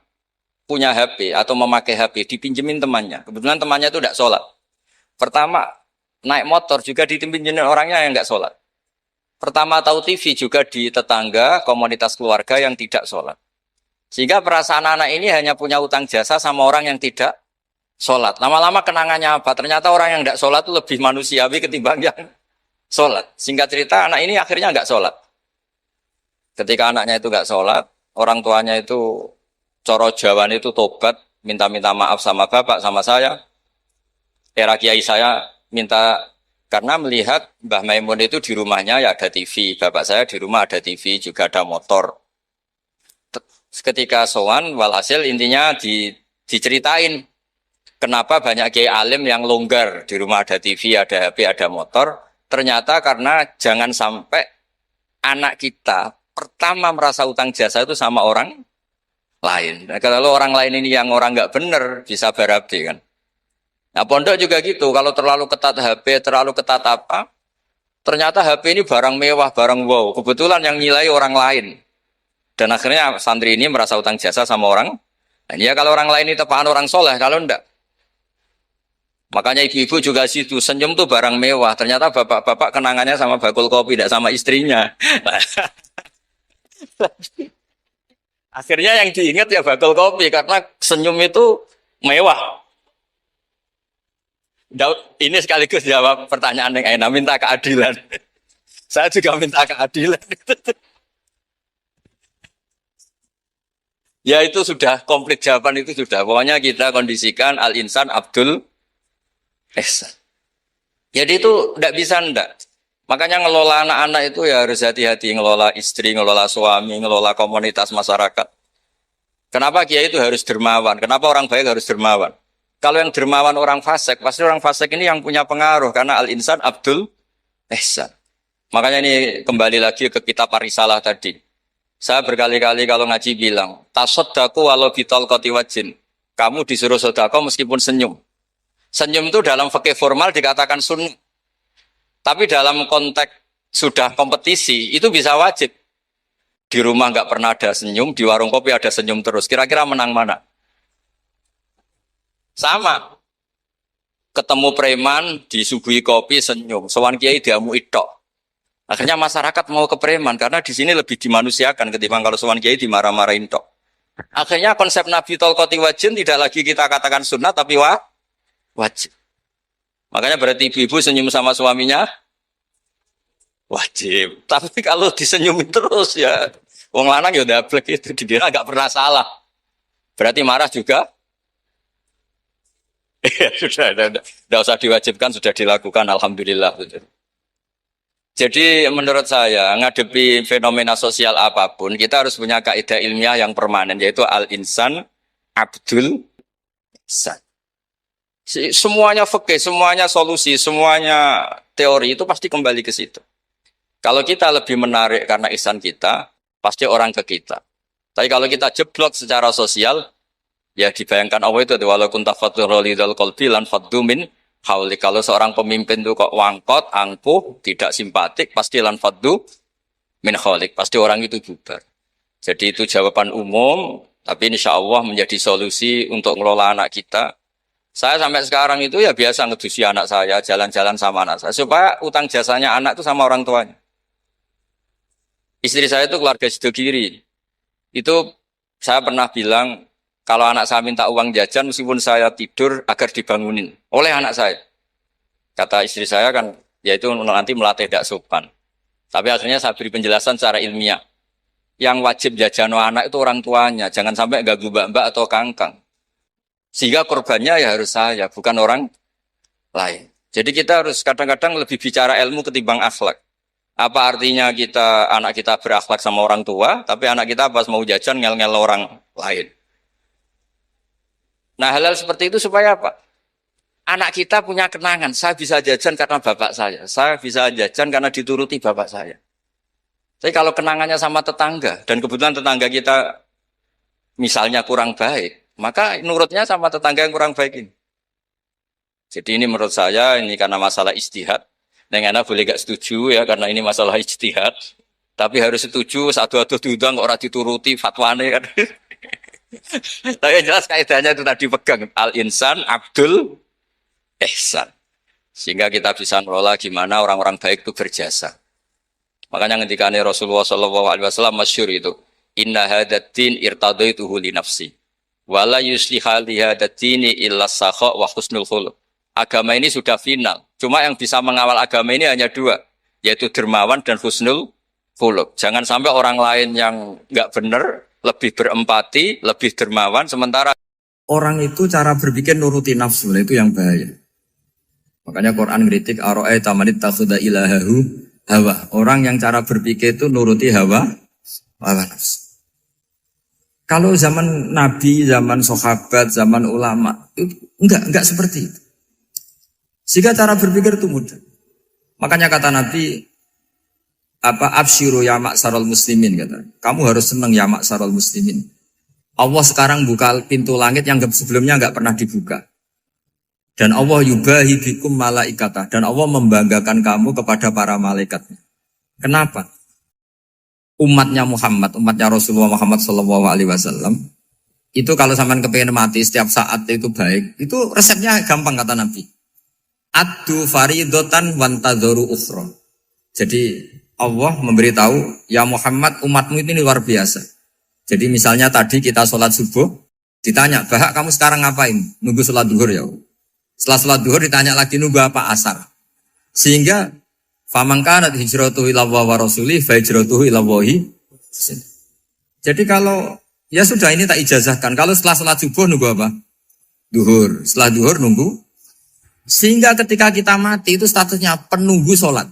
punya HP atau memakai HP, dipinjemin temannya. Kebetulan temannya itu tidak sholat. Pertama naik motor juga dipinjemin orangnya yang nggak sholat. Pertama tahu TV juga di tetangga, komunitas keluarga yang tidak sholat. Sehingga perasaan anak ini hanya punya utang jasa sama orang yang tidak sholat. Lama-lama kenangannya apa? Ternyata orang yang tidak sholat itu lebih manusiawi ketimbang yang sholat. Singkat cerita anak ini akhirnya nggak sholat. Ketika anaknya itu nggak sholat, orang tuanya itu coro Jawa itu tobat, minta-minta maaf sama bapak, sama saya. Era kiai saya minta, karena melihat Mbah Maimun itu di rumahnya ya ada TV, bapak saya di rumah ada TV, juga ada motor. Ketika sowan, walhasil intinya diceritain kenapa banyak kiai alim yang longgar di rumah ada TV, ada HP, ada motor. Ternyata karena jangan sampai anak kita pertama merasa utang jasa itu sama orang lain. Nah, kalau orang lain ini yang orang nggak benar bisa berabe kan. Nah pondok juga gitu, kalau terlalu ketat HP, terlalu ketat apa, ternyata HP ini barang mewah, barang wow. Kebetulan yang nilai orang lain. Dan akhirnya santri ini merasa utang jasa sama orang. Nah, ya kalau orang lain ini tepaan orang soleh, kalau enggak. Makanya ibu-ibu juga situ, senyum tuh barang mewah. Ternyata bapak-bapak kenangannya sama bakul kopi, tidak sama istrinya. Akhirnya yang diingat ya bakul kopi, karena senyum itu mewah. Ini sekaligus jawab pertanyaan yang enak, minta keadilan. Saya juga minta keadilan. Ya itu sudah komplit jawaban itu sudah. Pokoknya kita kondisikan al-insan abdul ihsan. Jadi itu tidak bisa ndak. Makanya ngelola anak-anak itu ya harus hati-hati, ngelola istri, ngelola suami, ngelola komunitas masyarakat. Kenapa kiai itu harus dermawan? Kenapa orang baik harus dermawan? Kalau yang dermawan orang fasik, pasti orang fasik ini yang punya pengaruh karena al-insan abdul ihsan. Makanya ini kembali lagi ke kitab Ar-Risalah tadi. Saya berkali-kali kalau ngaji bilang, tasodaku walau bitolkoti wajin. Kamu disuruh sodako meskipun senyum. Senyum itu dalam fikih formal dikatakan sunnah. Tapi dalam konteks sudah kompetisi, itu bisa wajib. Di rumah nggak pernah ada senyum, di warung kopi ada senyum terus. Kira-kira menang mana? Sama. Ketemu preman, disuguhi kopi, senyum. Sowan kiai diamu itok. Akhirnya masyarakat mau ke preman, karena di sini lebih dimanusiakan ketimbang kalau sowan kiai dimarah-marahin tok. Akhirnya konsep Nabi Tolkoti Wajin tidak lagi kita katakan sunnah, tapi wajib. Makanya berarti ibu-ibu senyum sama suaminya wajib. Tapi kalau disenyumin terus ya, wong lanang ya dablek itu dikira nggak pernah salah. Berarti marah juga. Ya sudah, tidak usah diwajibkan, sudah dilakukan, alhamdulillah. Jadi menurut saya ngadepi fenomena sosial apapun kita harus punya kaidah ilmiah yang permanen, yaitu al-insan abdul insan. Semuanya fikih, semuanya solusi, semuanya teori itu pasti kembali ke situ. Kalau kita lebih menarik karena ihsan kita, pasti orang ke kita. Tapi kalau kita jeblok secara sosial, ya dibayangkan Allah itu walau kunta faturolidal qalbi lan faddu min hauli. Kalau seorang pemimpin itu kok wangkot, angkuh, tidak simpatik, pasti lan faddu min haulik. Pasti orang itu bubar. Jadi itu jawaban umum, tapi insya Allah menjadi solusi untuk mengelola anak kita. Saya sampai sekarang itu ya biasa ngedusi anak saya, jalan-jalan sama anak saya. Supaya utang jasanya anak itu sama orang tuanya. Istri saya itu keluarga Sidogiri. Itu saya pernah bilang, kalau anak saya minta uang jajan, meskipun saya tidur agar dibangunin oleh anak saya. Kata istri saya kan, yaitu nanti melatih tidak sopan. Tapi akhirnya saya beri penjelasan secara ilmiah. Yang wajib jajan anak itu orang tuanya, jangan sampai ganggu mbak-mbak atau kangkang. Sehingga korbannya ya harus saya, bukan orang lain. Jadi kita harus kadang-kadang lebih bicara ilmu ketimbang akhlak. Apa artinya anak kita berakhlak sama orang tua, tapi anak kita pas mau jajan ngel-ngel orang lain. Nah hal-hal seperti itu supaya apa? Anak kita punya kenangan, saya bisa jajan karena bapak saya bisa jajan karena dituruti bapak saya. Tapi kalau kenangannya sama tetangga, dan kebetulan tetangga kita misalnya kurang baik, maka nurutnya sama tetangga yang kurang baik ini. Jadi ini menurut saya, ini karena masalah ijtihad. Neng anak boleh gak setuju ya, karena ini masalah ijtihad. Tapi harus setuju, satu-satu diundang, orang dituruti, fatwane kan. Tapi yang jelas kaidahnya itu tadi pegang al-insan abdul ihsan. Sehingga kita bisa ngelola gimana orang-orang baik itu berjasa. Makanya ketika Rasulullah SAW masyhur itu, inna hadatin irtadaituhu li nafsi wala yusliha li hadatini illa sakha wa husnul khuluq. Agama ini sudah final. Cuma yang bisa mengawal agama ini hanya dua, yaitu dermawan dan husnul khuluq. Jangan sampai orang lain yang nggak benar lebih berempati, lebih dermawan, sementara orang itu cara berpikir nuruti nafsu, itu yang bahaya. Makanya Quran kritik ara'aita man ittakhadha ilahahu hawa. Orang yang cara berpikir itu nuruti hawa nafsu. Kalau zaman Nabi, zaman sahabat, zaman ulama, itu enggak seperti itu. Sehingga cara berpikir itu mudah. Makanya kata Nabi, absyiru ya maksarul muslimin, kata. Kamu harus senang ya maksarul muslimin. Allah sekarang buka pintu langit yang sebelumnya enggak pernah dibuka. Dan Allah yubahi bikum malaikata. Dan Allah membanggakan kamu kepada para malaikatnya. Kenapa? Umatnya Muhammad, umatnya Rasulullah Muhammad SAW, itu kalau sampean kepengen mati setiap saat itu baik, itu resepnya gampang kata Nabi. Addu faridotan wantadzoru ukhra. Jadi Allah memberitahu, ya Muhammad, umatmu ini luar biasa. Jadi misalnya tadi kita sholat subuh, ditanya, Bahak kamu sekarang ngapain? Nunggu sholat duhur ya. Setelah sholat duhur ditanya lagi nunggu apa asar. Sehingga famangkanat hijratuhu ila wa rasulih fa hijratuhu ila wahi. Jadi kalau ya sudah ini tak ijazahkan. Kalau setelah sholat subuh nunggu apa? Duhur. Setelah duhur nunggu. Sehingga ketika kita mati itu statusnya penunggu sholat.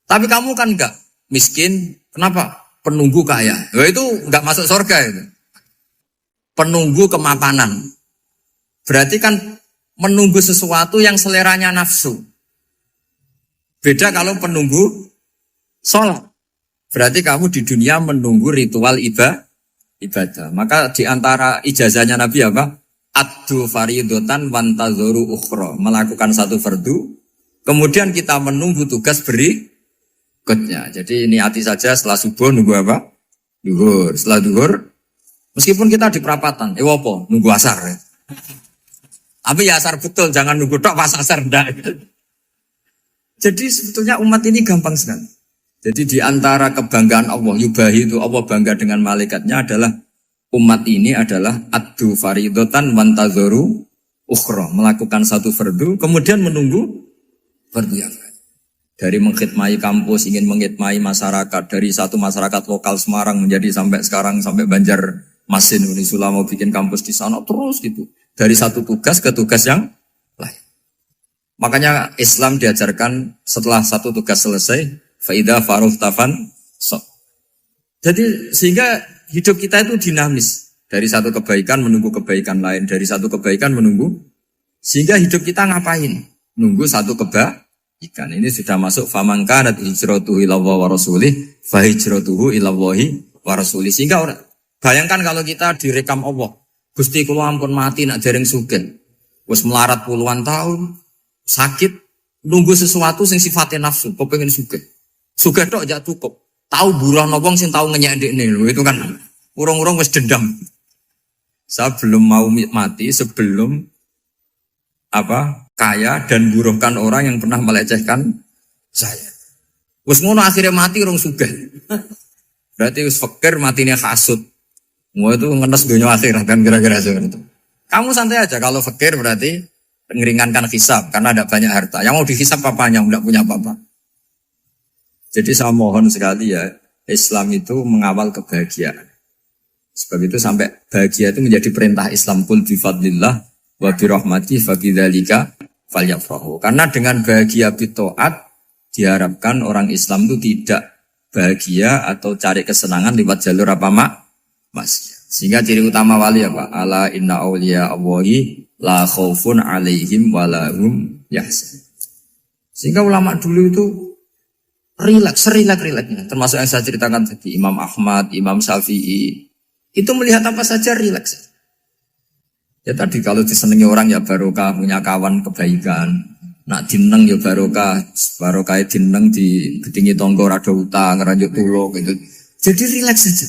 Tapi kamu kan enggak miskin. Kenapa? Penunggu kaya. Nah, itu enggak masuk surga itu. Penunggu kemapanan. Berarti kan menunggu sesuatu yang seleranya nafsu. Beda kalau penunggu sholat. Berarti kamu di dunia menunggu ritual ibadah. Maka di antara ijazahnya Nabi apa? Addu faridotan wantadzoru ukhra. Melakukan satu fardu. Kemudian kita menunggu tugas berikutnya. Jadi niati saja setelah subuh nunggu apa? Duhur. Setelah duhur, meskipun kita di perapatan, apa? Nunggu asar. Ya. Tapi ya asar betul, jangan nunggu tok pas asar. Enggak. Jadi sebetulnya umat ini gampang sekali. Jadi di antara kebanggaan Allah, yubahi itu Allah bangga dengan malaikatnya adalah umat ini adalah addu faridotan wantazoru ukhra, melakukan satu fardu kemudian menunggu fardu yang lain. Dari mengkhidmati kampus, ingin mengkhidmati masyarakat, dari satu masyarakat lokal Semarang menjadi sampai sekarang sampai Banjarmasin, Unisula mau bikin kampus di sana terus gitu. Dari satu tugas ke tugas yang lain. Makanya Islam diajarkan setelah satu tugas selesai, faida faruhtafan sok. Jadi sehingga hidup kita itu dinamis. Dari satu kebaikan menunggu kebaikan lain. Dari satu kebaikan menunggu. Sehingga hidup kita ngapain? Nunggu satu kebaikan. Ini sudah masuk. Faman kanat hijratuhu ilallahi wa rasulih. Fahijratuhu ilallahi wa rasulih. Sehingga bayangkan kalau kita direkam Allah. Gusti kula ampun mati nak dereng sugih. Wis melarat puluhan tahun. Sakit. Nunggu sesuatu sing sifatnya nafsu. Kepengin sugih. Sugih tok aja cukup. Tahu buruh nopong sing tahu ngenyek ndekne lho. Itu kan urung-urung wis dendam. Saya belum mau mati sebelum kaya dan buruhkan orang yang pernah melecehkan saya. Wis ngono akhirnya mati urung sugih. Berarti wis fakir matine hasud. Mau itu ngenes dunia akhirat kan kira-kira seperti itu. Kamu santai aja kalau fakir berarti meringankan hisab karena ada banyak harta. Yang mau dihisab papanya enggak punya apa-apa. Jadi saya mohon sekali ya, Islam itu mengawal kebahagiaan. Sebab itu sampai bahagia itu menjadi perintah Islam, qul bi fadlillah wa bi rahmati fa bidzalika falyafrahu. Karena dengan bahagia bi taat diharapkan orang Islam itu tidak bahagia atau cari kesenangan lewat jalur maksiat. Sehingga ciri utama wali apa? Ala inna awliya Allahi la khaufun alaihim wa lahum yahzanun. Sehingga ulama dulu itu rileks-rileksnya. Termasuk yang saya ceritakan tadi, Imam Ahmad, Imam Syafi'i. Itu melihat apa saja rileks. Ya tadi kalau disenangi orang ya barokah, punya kawan kebaikan. Nak dineng ya barokah dineng di gedingi tonggo rada utang, ngeranjuk tulung gitu. Jadi rileks saja.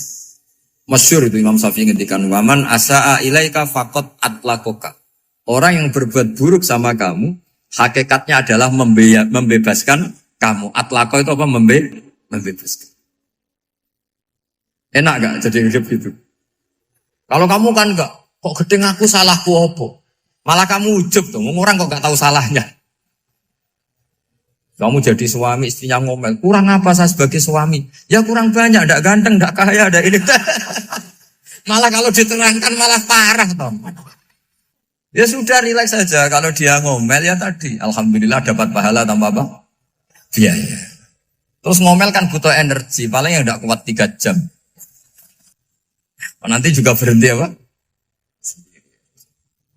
Masyhur itu Imam Syafi'i ngendikan waman asaa ilaika faqat atlakoka. Orang yang berbuat buruk sama kamu, hakikatnya adalah membebaskan kamu. Atlako itu apa? Membebaskan. Enak gak jadi hidup gitu? Kalau kamu kan enggak, kok gedeng aku salahku apa? Malah kamu ujub tuh, orang kok enggak tahu salahnya. Kamu jadi suami, istrinya ngomel, kurang apa saya sebagai suami? Ya kurang banyak, enggak ganteng, enggak kaya, enggak ini. Malah kalau diterangkan malah parah toh. Ya sudah rileks saja, kalau dia ngomel ya tadi, alhamdulillah dapat pahala tanpa apa? Biaya. Terus ngomel kan butuh energi, paling yang enggak kuat 3 jam. Nanti juga berhenti apa?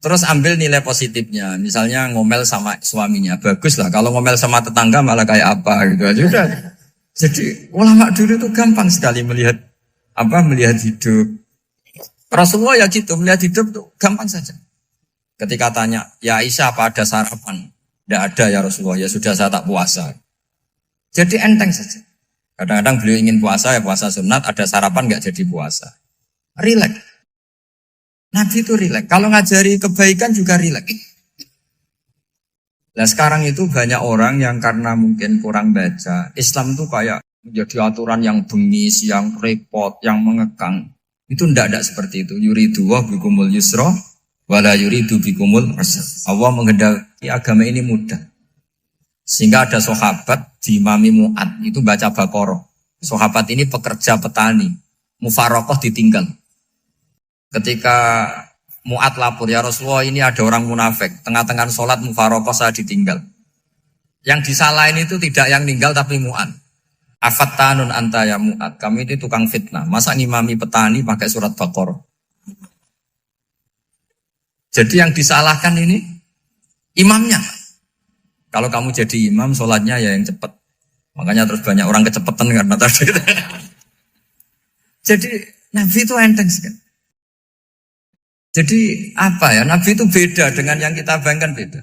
Terus ambil nilai positifnya. Misalnya ngomel sama suaminya. Bagus lah. Kalau ngomel sama tetangga malah kayak apa gitu aja. Udah. Jadi ulama dulu itu gampang sekali melihat hidup. Rasulullah ya gitu. Melihat hidup tuh gampang saja. Ketika tanya, ya Aisyah apa ada sarapan? Tidak ada ya Rasulullah. Ya sudah saya tak puasa. Jadi enteng saja. Kadang-kadang beliau ingin puasa ya puasa sunat. Ada sarapan nggak jadi puasa. Rileks. Nabi itu rileks. Kalau ngajari kebaikan juga rileks. Nah sekarang itu banyak orang yang karena mungkin kurang baca. Islam itu kayak menjadi aturan yang bengis, yang repot, yang mengekang. Itu tidak seperti itu. Yuridu wa bikumul yusra wala yuridu bikumul usra. Allah menghendaki agama ini mudah. Sehingga ada sahabat di Imami Mu'ad itu baca Baqarah. Sahabat ini pekerja petani. Mufarokoh ditinggal. Ketika Mu'ad lapor, ya Rasulullah ini ada orang munafik. Tengah-tengah sholat mufarokoh saya ditinggal. Yang disalahin itu tidak yang ninggal tapi Mu'ad. Afattanun anta ya Mu'ad. Kami itu tukang fitnah. Masa ngimami petani pakai surat Baqarah. Jadi yang disalahkan ini imamnya. Kalau kamu jadi imam, sholatnya ya yang cepat. Makanya terus banyak orang kecepatan karena tadi. Jadi Nabi itu enteng sekali. Jadi apa ya, Nabi itu beda dengan yang kita bayangkan beda.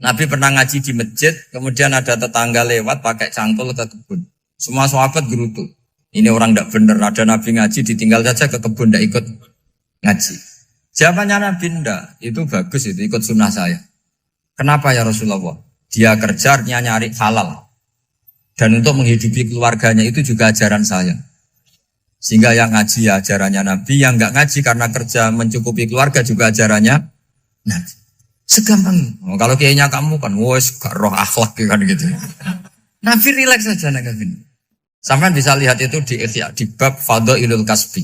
Nabi pernah ngaji di masjid, kemudian ada tetangga lewat pakai cangkul ke kebun. Semua sahabat gerutu. Ini orang tidak benar, ada Nabi ngaji ditinggal saja ke kebun tidak ikut ngaji. Jawabannya Nabi tidak, itu bagus itu ikut sunnah saya. Kenapa ya Rasulullah? Dia kerjanya nyari halal. Dan untuk menghidupi keluarganya itu juga ajaran saya. Sehingga yang ngaji ya ajarannya Nabi, yang nggak ngaji karena kerja mencukupi keluarga juga ajarannya Nabi. Segampang. Oh, kalau kayaknya kamu kan, wes gak roh akhlak kan gitu. Nabi rileks saja Nabi. Sampai bisa lihat itu di Ihya, di bab Fadhailul Kasbi.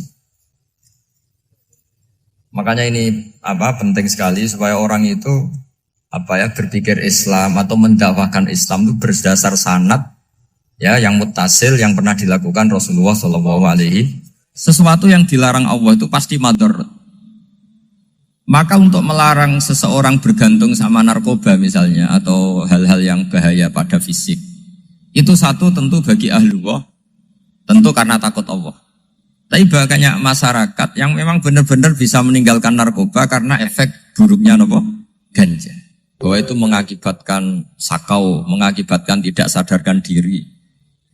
Makanya ini penting sekali supaya orang itu berpikir Islam atau mendakwahkan Islam itu berdasar sanad ya yang muttasil yang pernah dilakukan Rasulullah SAW. Sesuatu yang dilarang Allah itu pasti madharat. Maka untuk melarang seseorang bergantung sama narkoba misalnya atau hal-hal yang bahaya pada fisik, itu satu tentu bagi ahlullah, tentu karena takut Allah. Tapi banyak masyarakat yang memang benar-benar bisa meninggalkan narkoba karena efek buruknya ganja. Bahwa itu mengakibatkan sakau, mengakibatkan tidak sadarkan diri,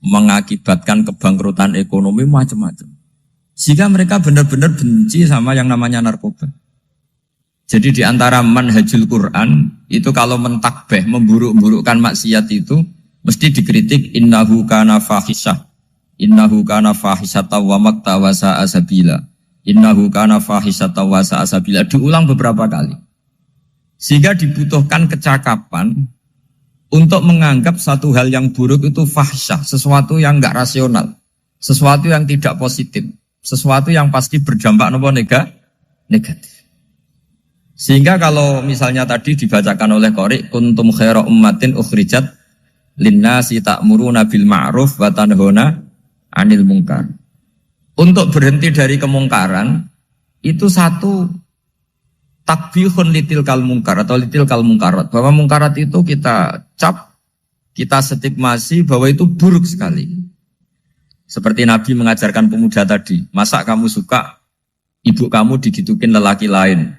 mengakibatkan kebangkrutan ekonomi macam-macam. Sehingga mereka benar-benar benci sama yang namanya narkoba. Jadi di antara manhajul Quran itu kalau mentakbih, memburuk-burukkan maksiat itu mesti dikritik innahu kana fahisyah. Innahu kana fahisyata wa maqta wa sa'a sabila. Innahu kana fahisyata wa sa'a sabila. Diulang beberapa kali. Sehingga dibutuhkan kecakapan untuk menganggap satu hal yang buruk itu fahsyah, sesuatu yang enggak rasional, sesuatu yang tidak positif, sesuatu yang pasti berdampak negatif. Sehingga kalau misalnya tadi dibacakan oleh Qori, kuntum khaira ummatin ukhrijat linnasi ta'muruna bil ma'ruf wa tanhauna 'anil munkar. Untuk berhenti dari kemungkaran itu satu takbihun litil kal munkar atau litil kal munkarat, bahwa mungkarat itu kita cap, kita stigmasi bahwa itu buruk sekali. Seperti Nabi mengajarkan pemuda tadi, masa kamu suka ibu kamu digitukin lelaki lain,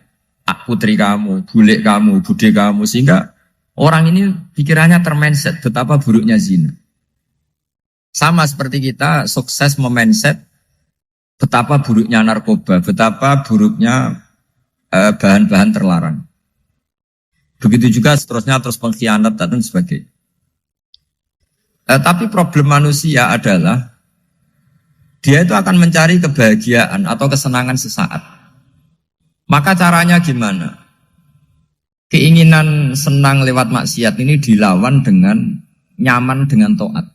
putri kamu, bule kamu, bude kamu, sehingga orang ini pikirannya termindset betapa buruknya zina. Sama seperti kita sukses memindset betapa buruknya narkoba, betapa buruknya bahan-bahan terlarang. Begitu juga seterusnya terus pengkhianat dan sebagainya. Tapi problem manusia adalah dia itu akan mencari kebahagiaan atau kesenangan sesaat. Maka caranya gimana? Keinginan senang lewat maksiat ini dilawan dengan nyaman dengan taat.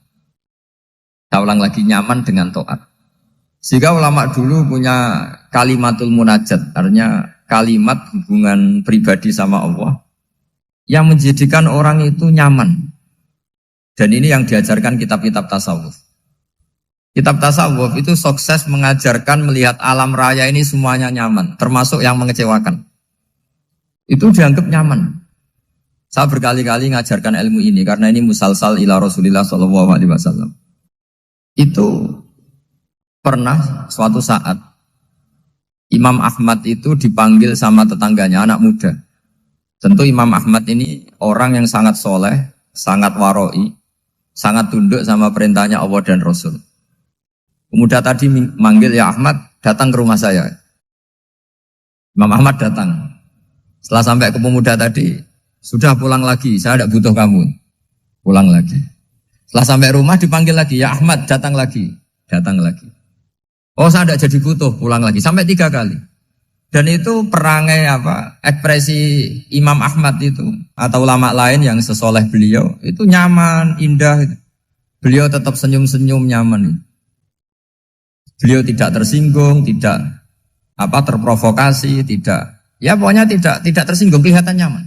Saya ulang lagi, nyaman dengan taat. Sehingga ulama dulu punya kalimatul munajat, artinya kalimat hubungan pribadi sama Allah yang menjadikan orang itu nyaman. Dan ini yang diajarkan kitab-kitab tasawuf. Kitab tasawuf itu sukses mengajarkan melihat alam raya ini semuanya nyaman, termasuk yang mengecewakan. Itu dianggap nyaman. Saya berkali-kali mengajarkan ilmu ini karena ini musalsal ila Rasulillah SAW. Itu pernah suatu saat Imam Ahmad itu dipanggil sama tetangganya, anak muda. Tentu Imam Ahmad ini orang yang sangat soleh, sangat waroi, sangat tunduk sama perintahnya Allah dan Rasul. Pemuda tadi manggil, ya Ahmad, datang ke rumah saya. Imam Ahmad datang. Setelah sampai ke pemuda tadi, sudah pulang lagi, saya tidak butuh kamu. Pulang lagi. Setelah sampai rumah dipanggil lagi, ya Ahmad, datang lagi. Datang lagi. Oh, saya tidak jadi butuh, pulang lagi. Sampai 3 kali. Dan itu perangai ekspresi Imam Ahmad itu, atau ulama lain yang sesoleh beliau, itu nyaman, indah. Beliau tetap senyum-senyum, nyaman. Beliau tidak tersinggung, tidak terprovokasi, pokoknya tidak tersinggung, kelihatan nyaman.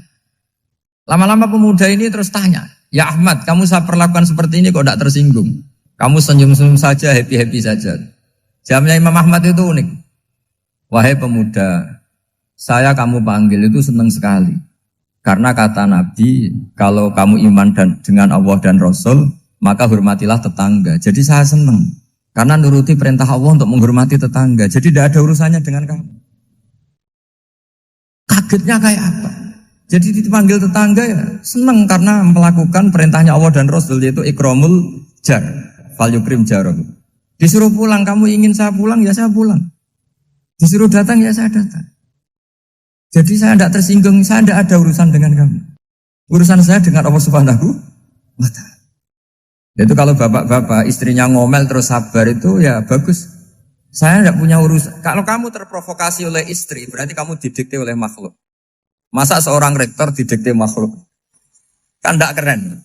Lama-lama pemuda ini terus tanya, ya Ahmad, kamu saya perlakukan seperti ini kok tidak tersinggung? Kamu senyum-senyum saja, happy-happy saja. Jawabnya Imam Ahmad itu unik. Wahai pemuda, saya kamu panggil itu senang sekali. Karena kata Nabi, kalau kamu iman dengan Allah dan Rasul, maka hormatilah tetangga. Jadi saya senang. Karena nuruti perintah Allah untuk menghormati tetangga. Jadi tidak ada urusannya dengan kamu. Kagetnya kayak apa? Jadi dipanggil tetangga ya senang karena melakukan perintahnya Allah dan Rasul, yaitu ikramul jar. fal yukrim jaro. Disuruh pulang, kamu ingin saya pulang, ya saya pulang. Disuruh datang, ya saya datang. Jadi saya tidak tersinggung, saya tidak ada urusan dengan kamu. Urusan saya dengan Allah Subhanahu wa Ta'ala. Itu kalau bapak-bapak istrinya ngomel terus sabar itu ya bagus. Saya tidak punya urusan. Kalau kamu terprovokasi oleh istri, berarti kamu didikte oleh makhluk. Masa seorang rektor didikte makhluk? Kan tidak keren.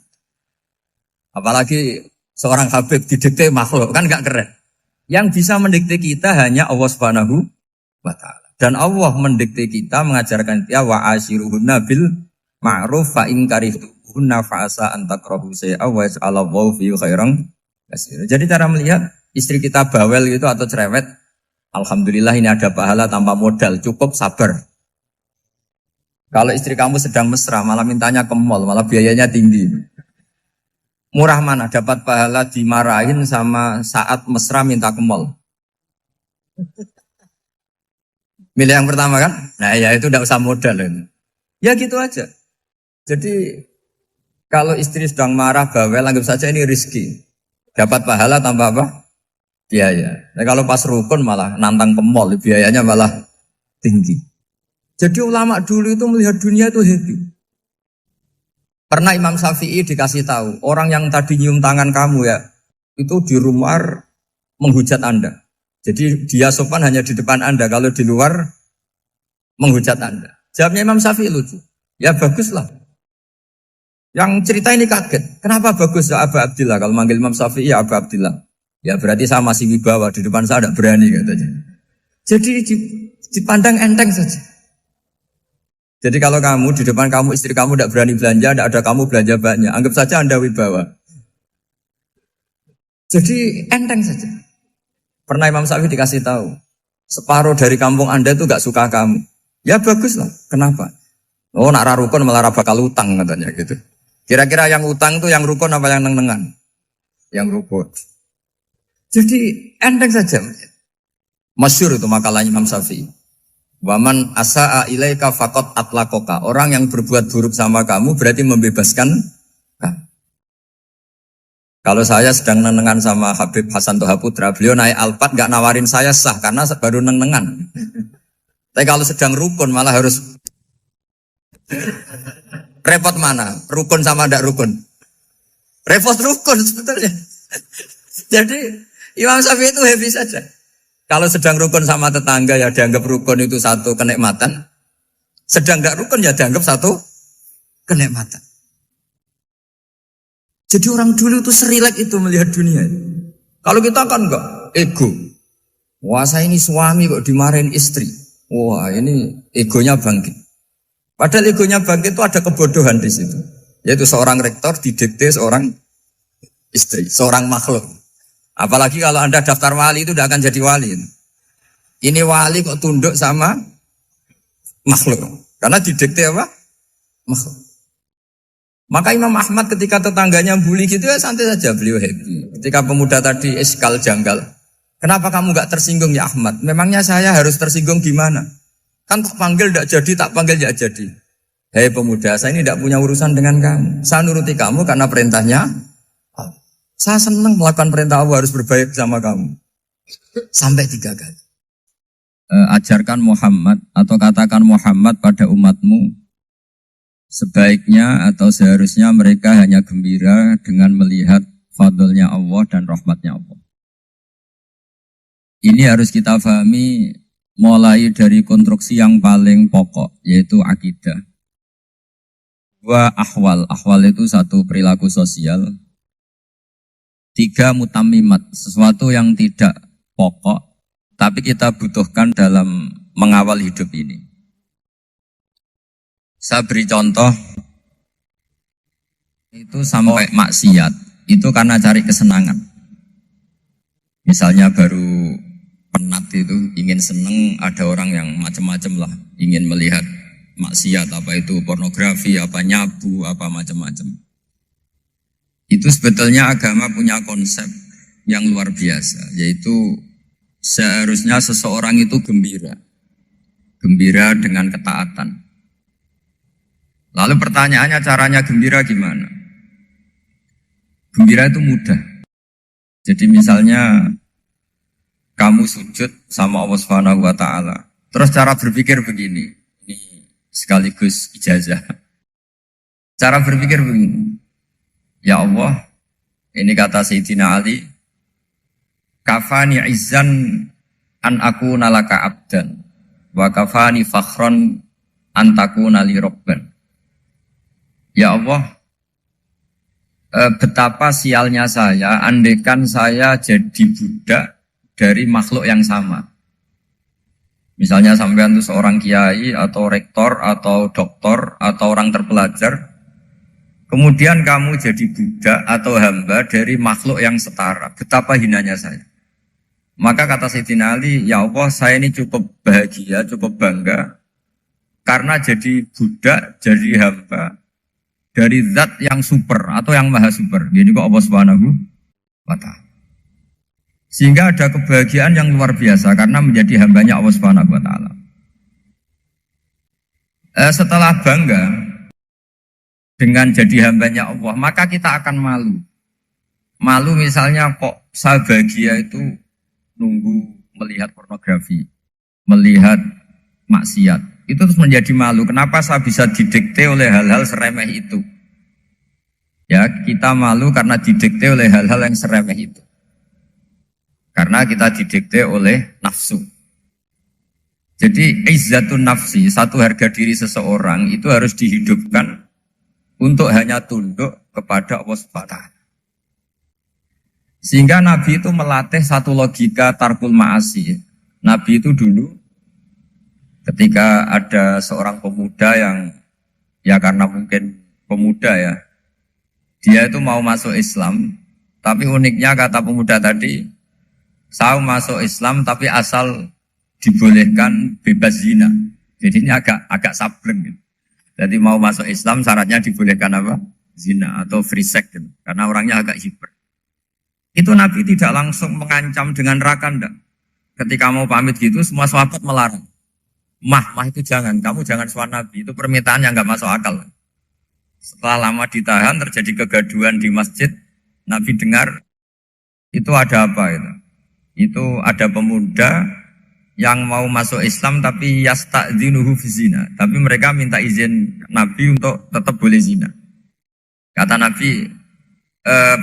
Apalagi seorang habib didikte makhluk, kan tidak keren. Yang bisa mendikte kita hanya Allah Subhanahu wa Ta'ala. Dan Allah mendikte kita, mengajarkan kita wa ashiruhunna bil ma'ruf fa in karihtuhunna fa asa an takrahu shay'a wa yaj'alallahu fi khairan katsira. Jadi cara melihat istri kita bawel gitu atau cerewet, alhamdulillah ini ada pahala tanpa modal, cukup sabar. Kalau istri kamu sedang mesra, malah mintanya ke mall, malah biayanya tinggi. Murah mana dapat pahala dimarahin sama saat mesra minta ke mall? Milih yang pertama kan? Nah ya itu tidak usah modal ini. Ya gitu aja. Jadi kalau istri sedang marah bawel, anggap saja ini rezeki. Dapat pahala tanpa apa? Biaya. Nah kalau pas rukun malah nantang ke mall, biayanya malah tinggi. Jadi ulama dulu itu melihat dunia itu happy. Pernah Imam Syafi'i dikasih tahu, orang yang tadi nyium tangan kamu ya, itu di rumah menghujat Anda. Jadi dia sopan hanya di depan Anda, kalau di luar menghujat Anda. Jawabnya Imam Syafi'i lucu. Ya baguslah. Yang cerita ini kaget. Kenapa bagus ya Aba Abdillah? Kalau manggil Imam Syafi'i ya Aba Abdillah. Ya berarti saya masih wibawa, di depan saya tidak berani katanya. Jadi dipandang enteng saja. Jadi kalau kamu, di depan kamu, istri kamu tidak berani belanja, tidak ada kamu belanja banyak. Anggap saja Anda wibawa. Jadi enteng saja. Pernah Imam Syafi'i dikasih tahu, separuh dari kampung Anda itu gak suka kamu. Ya bagus lah, kenapa? Oh nak rukun malah bakal utang katanya gitu. Kira-kira yang utang itu yang rukun apa yang neng-nengan? Yang rukun. Jadi enteng saja. Masyhur itu makalahnya Imam Syafi'i. Waman asa'a ilaika faqat atlaqaka. Orang yang berbuat buruk sama kamu berarti membebaskan kamu. Kalau saya sedang nenengan sama Habib Hasan Toha Putra, beliau naik Alphard gak nawarin saya sah karena baru nenengan. Tapi kalau sedang rukun malah harus repot mana? Rukun sama ndak rukun? Repot rukun sebetulnya. Jadi Imam Syafi'i itu happy saja. Kalau sedang rukun sama tetangga ya dianggap rukun itu satu kenikmatan. Sedang ndak rukun ya dianggap satu kenikmatan. Jadi orang dulu itu serilek itu melihat dunia. Kalau kita kan enggak, ego. Wah saya ini suami kok dimarahin istri. Wah ini egonya bangkit. Padahal egonya bangkit itu ada kebodohan di situ. Yaitu seorang rektor didikte seorang istri, seorang makhluk. Apalagi kalau Anda daftar wali itu tidak akan jadi wali. Ini wali kok tunduk sama makhluk. Karena didikte apa? Makhluk. Maka Imam Ahmad ketika tetangganya bully gitu ya santai saja beliau happy. Ketika pemuda tadi eskal janggal. Kenapa kamu gak tersinggung ya Ahmad? Memangnya saya harus tersinggung gimana? Kan tak panggil tidak jadi, tak panggil tidak jadi. Hei pemuda, saya ini tidak punya urusan dengan kamu. Saya nuruti kamu karena perintahnya. Saya senang melakukan perintah Allah harus berbaik sama kamu. Sampai 3 kali. Ajarkan Muhammad atau katakan Muhammad pada umatmu. Sebaiknya atau seharusnya mereka hanya gembira dengan melihat fadlnya Allah dan rahmatnya Allah. Ini harus kita pahami mulai dari konstruksi yang paling pokok, yaitu akidah. 2 ahwal. Ahwal itu 1 perilaku sosial. 3 mutamimat, sesuatu yang tidak pokok, tapi kita butuhkan dalam mengawal hidup ini. Saya beri contoh, itu sampai maksiat, itu karena cari kesenangan. Misalnya baru penat itu, ingin seneng, ada orang yang macam-macam lah, ingin melihat maksiat, apa itu pornografi, apa nyabu, apa macam-macam. Itu sebetulnya agama punya konsep yang luar biasa, yaitu seharusnya seseorang itu gembira. Gembira dengan ketaatan. Lalu pertanyaannya caranya gembira gimana? Gembira itu mudah. Jadi misalnya kamu sujud sama Allah Subhanahu wa taala. Terus cara berpikir begini. Ini sekaligus ijazah. Cara berpikir begini. Ya Allah, ini kata Sayyidina Ali, kafani izzan an aku nalaka abdan wa kafani fakhron an takuna li robban. Ya Allah, betapa sialnya saya andaikan saya jadi budak dari makhluk yang sama. Misalnya sampean itu seorang kiai atau rektor atau doktor atau orang terpelajar, kemudian kamu jadi budak atau hamba dari makhluk yang setara. Betapa hinanya saya. Maka kata Sayyidina Ali, ya Allah, saya ini cukup bahagia, cukup bangga karena jadi budak, jadi hamba dari zat yang super atau yang maha super. Jadi kok Allah Subhanahu wa ta'ala. Sehingga ada kebahagiaan yang luar biasa karena menjadi hambanya Allah Subhanahu wa ta'ala. Setelah bangga dengan jadi hambanya Allah, maka kita akan malu. Malu misalnya kok saya bahagia itu nunggu melihat pornografi, melihat maksiat. Itu terus menjadi malu. Kenapa saya bisa didikte oleh hal-hal seremeh itu? Ya, kita malu karena didikte oleh hal-hal yang seremeh itu. Karena kita didikte oleh nafsu. Jadi izzatun nafsi, satu harga diri seseorang itu harus dihidupkan untuk hanya tunduk kepada Allah SWT. Sehingga Nabi itu melatih satu logika tarkul ma'asi. Nabi itu dulu ketika ada seorang pemuda yang ya karena mungkin pemuda ya, dia itu mau masuk Islam, tapi uniknya kata pemuda tadi, saya masuk Islam tapi asal dibolehkan bebas zina. Jadi ini agak sableng gitu. Jadi mau masuk Islam syaratnya dibolehkan apa? Zina atau free sex gitu. Karena orangnya agak hiper. Itu Nabi tidak langsung mengancam dengan neraka enggak. Ketika mau pamit gitu semua sahabat melarang. Mah itu jangan, kamu jangan suan Nabi. Itu permintaan yang enggak masuk akal. Setelah lama ditahan terjadi kegaduhan di masjid. Nabi dengar itu ada apa itu? Itu ada pemuda yang mau masuk Islam tapi yasta'dzinuhu fi zina. Tapi mereka minta izin Nabi untuk tetap boleh zina. Kata Nabi,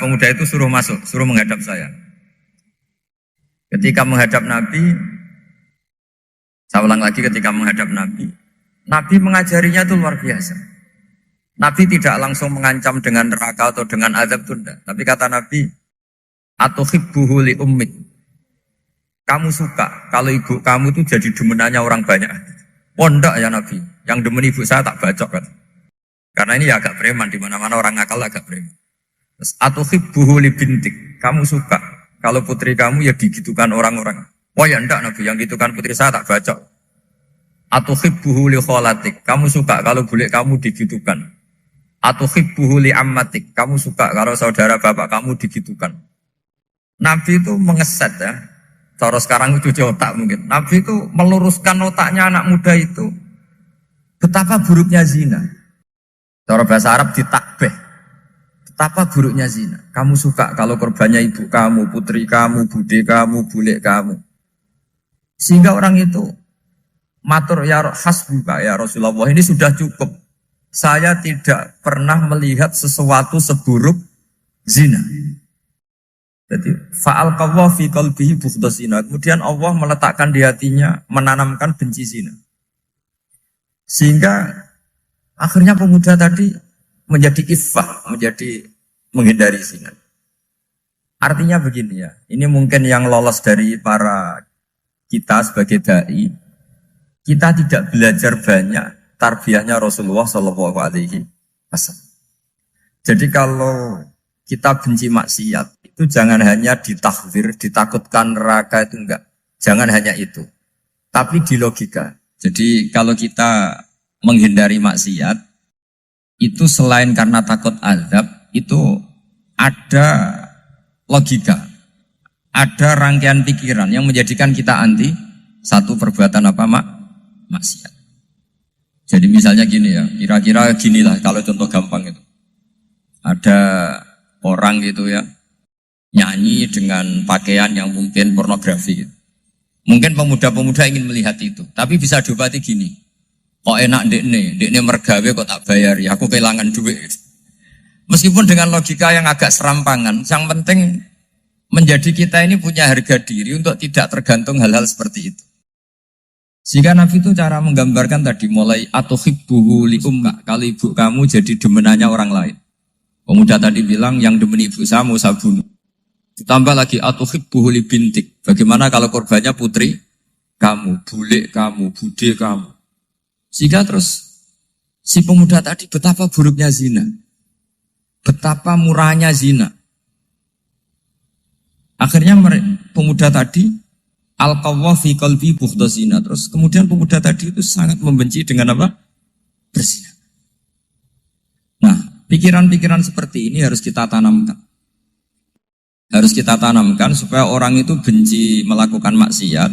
pemuda itu suruh masuk, suruh menghadap saya. Ketika menghadap Nabi, saya ulang lagi ketika menghadap Nabi, Nabi mengajarinya itu luar biasa. Nabi tidak langsung mengancam dengan neraka atau dengan azab tunda. Tapi kata Nabi, atuhibbuhu li ummik. Kamu suka kalau ibu kamu itu jadi demenannya orang banyak. Oh enggak ya Nabi, yang demen ibu saya tak bacok kan. Karena ini ya agak preman, di mana-mana orang nakal agak preman. Atuhibbuhu li bintik. Kamu suka kalau putri kamu ya digitukan orang-orang. Oh ya enggak Nabi, yang gitukan putri saya tak bacok. Atuhibbuhu li kholatik. Kamu suka kalau bule kamu digitukan. Atuhibbuhu li ammatik. Kamu suka kalau saudara bapak kamu digitukan. Nabi itu mengeset ya. Cara sekarang itu cuci otak mungkin. Nabi itu meluruskan otaknya anak muda itu. Betapa buruknya zina. Cara bahasa Arab ditakbih. Betapa buruknya zina. Kamu suka kalau korbannya ibu kamu, putri kamu, bude kamu, bule kamu. Sehingga orang itu matur ya hasbuka ya Rasulullah, ini sudah cukup. Saya tidak pernah melihat sesuatu seburuk zina. Jadi fa'al qawwa fi qalbihi bughdha zina. Kemudian Allah meletakkan di hatinya, menanamkan benci zina. Sehingga akhirnya pemuda tadi menjadi iffah, menjadi menghindari zina. Artinya begini ya, ini mungkin yang lolos dari para kita sebagai dai, kita tidak belajar banyak tarbiyahnya Rasulullah Shallallahu Alaihi Wasallam. Jadi kalau kita benci maksiat, itu jangan hanya ditakhzir, ditakutkan neraka itu enggak. Jangan hanya itu. Tapi di logika. Jadi kalau kita menghindari maksiat, itu selain karena takut azab, itu ada logika. Ada rangkaian pikiran yang menjadikan kita anti satu perbuatan apa maksiat. Jadi misalnya gini ya, kira-kira ginilah kalau contoh gampang itu. Ada orang gitu ya, nyanyi dengan pakaian yang mungkin pornografi. Mungkin pemuda-pemuda ingin melihat itu, tapi bisa diobati gini. Kok enak dekne mergawe kok tak bayar ya, aku kehilangan duit. Meskipun dengan logika yang agak serampangan, yang penting menjadi kita ini punya harga diri untuk tidak tergantung hal-hal seperti itu. Sehingga Nabi itu cara menggambarkan tadi mulai atuhibbuhu li ummah, kalau ibu kamu jadi demenannya orang lain. Pemuda tadi bilang yang demen ibu saya mau saya bunuh. Ditambah lagi atuhibbuhu li bintik. Bagaimana kalau korbannya putri kamu, bule kamu, bude kamu. Sehingga terus si pemuda tadi betapa buruknya zina. Betapa murahnya zina. Akhirnya pemuda tadi al-qawwa fi qalbi bughda zina. Terus kemudian pemuda tadi itu sangat membenci dengan apa? Berzina. Nah, pikiran-pikiran seperti ini harus kita tanamkan. Harus kita tanamkan supaya orang itu benci melakukan maksiat.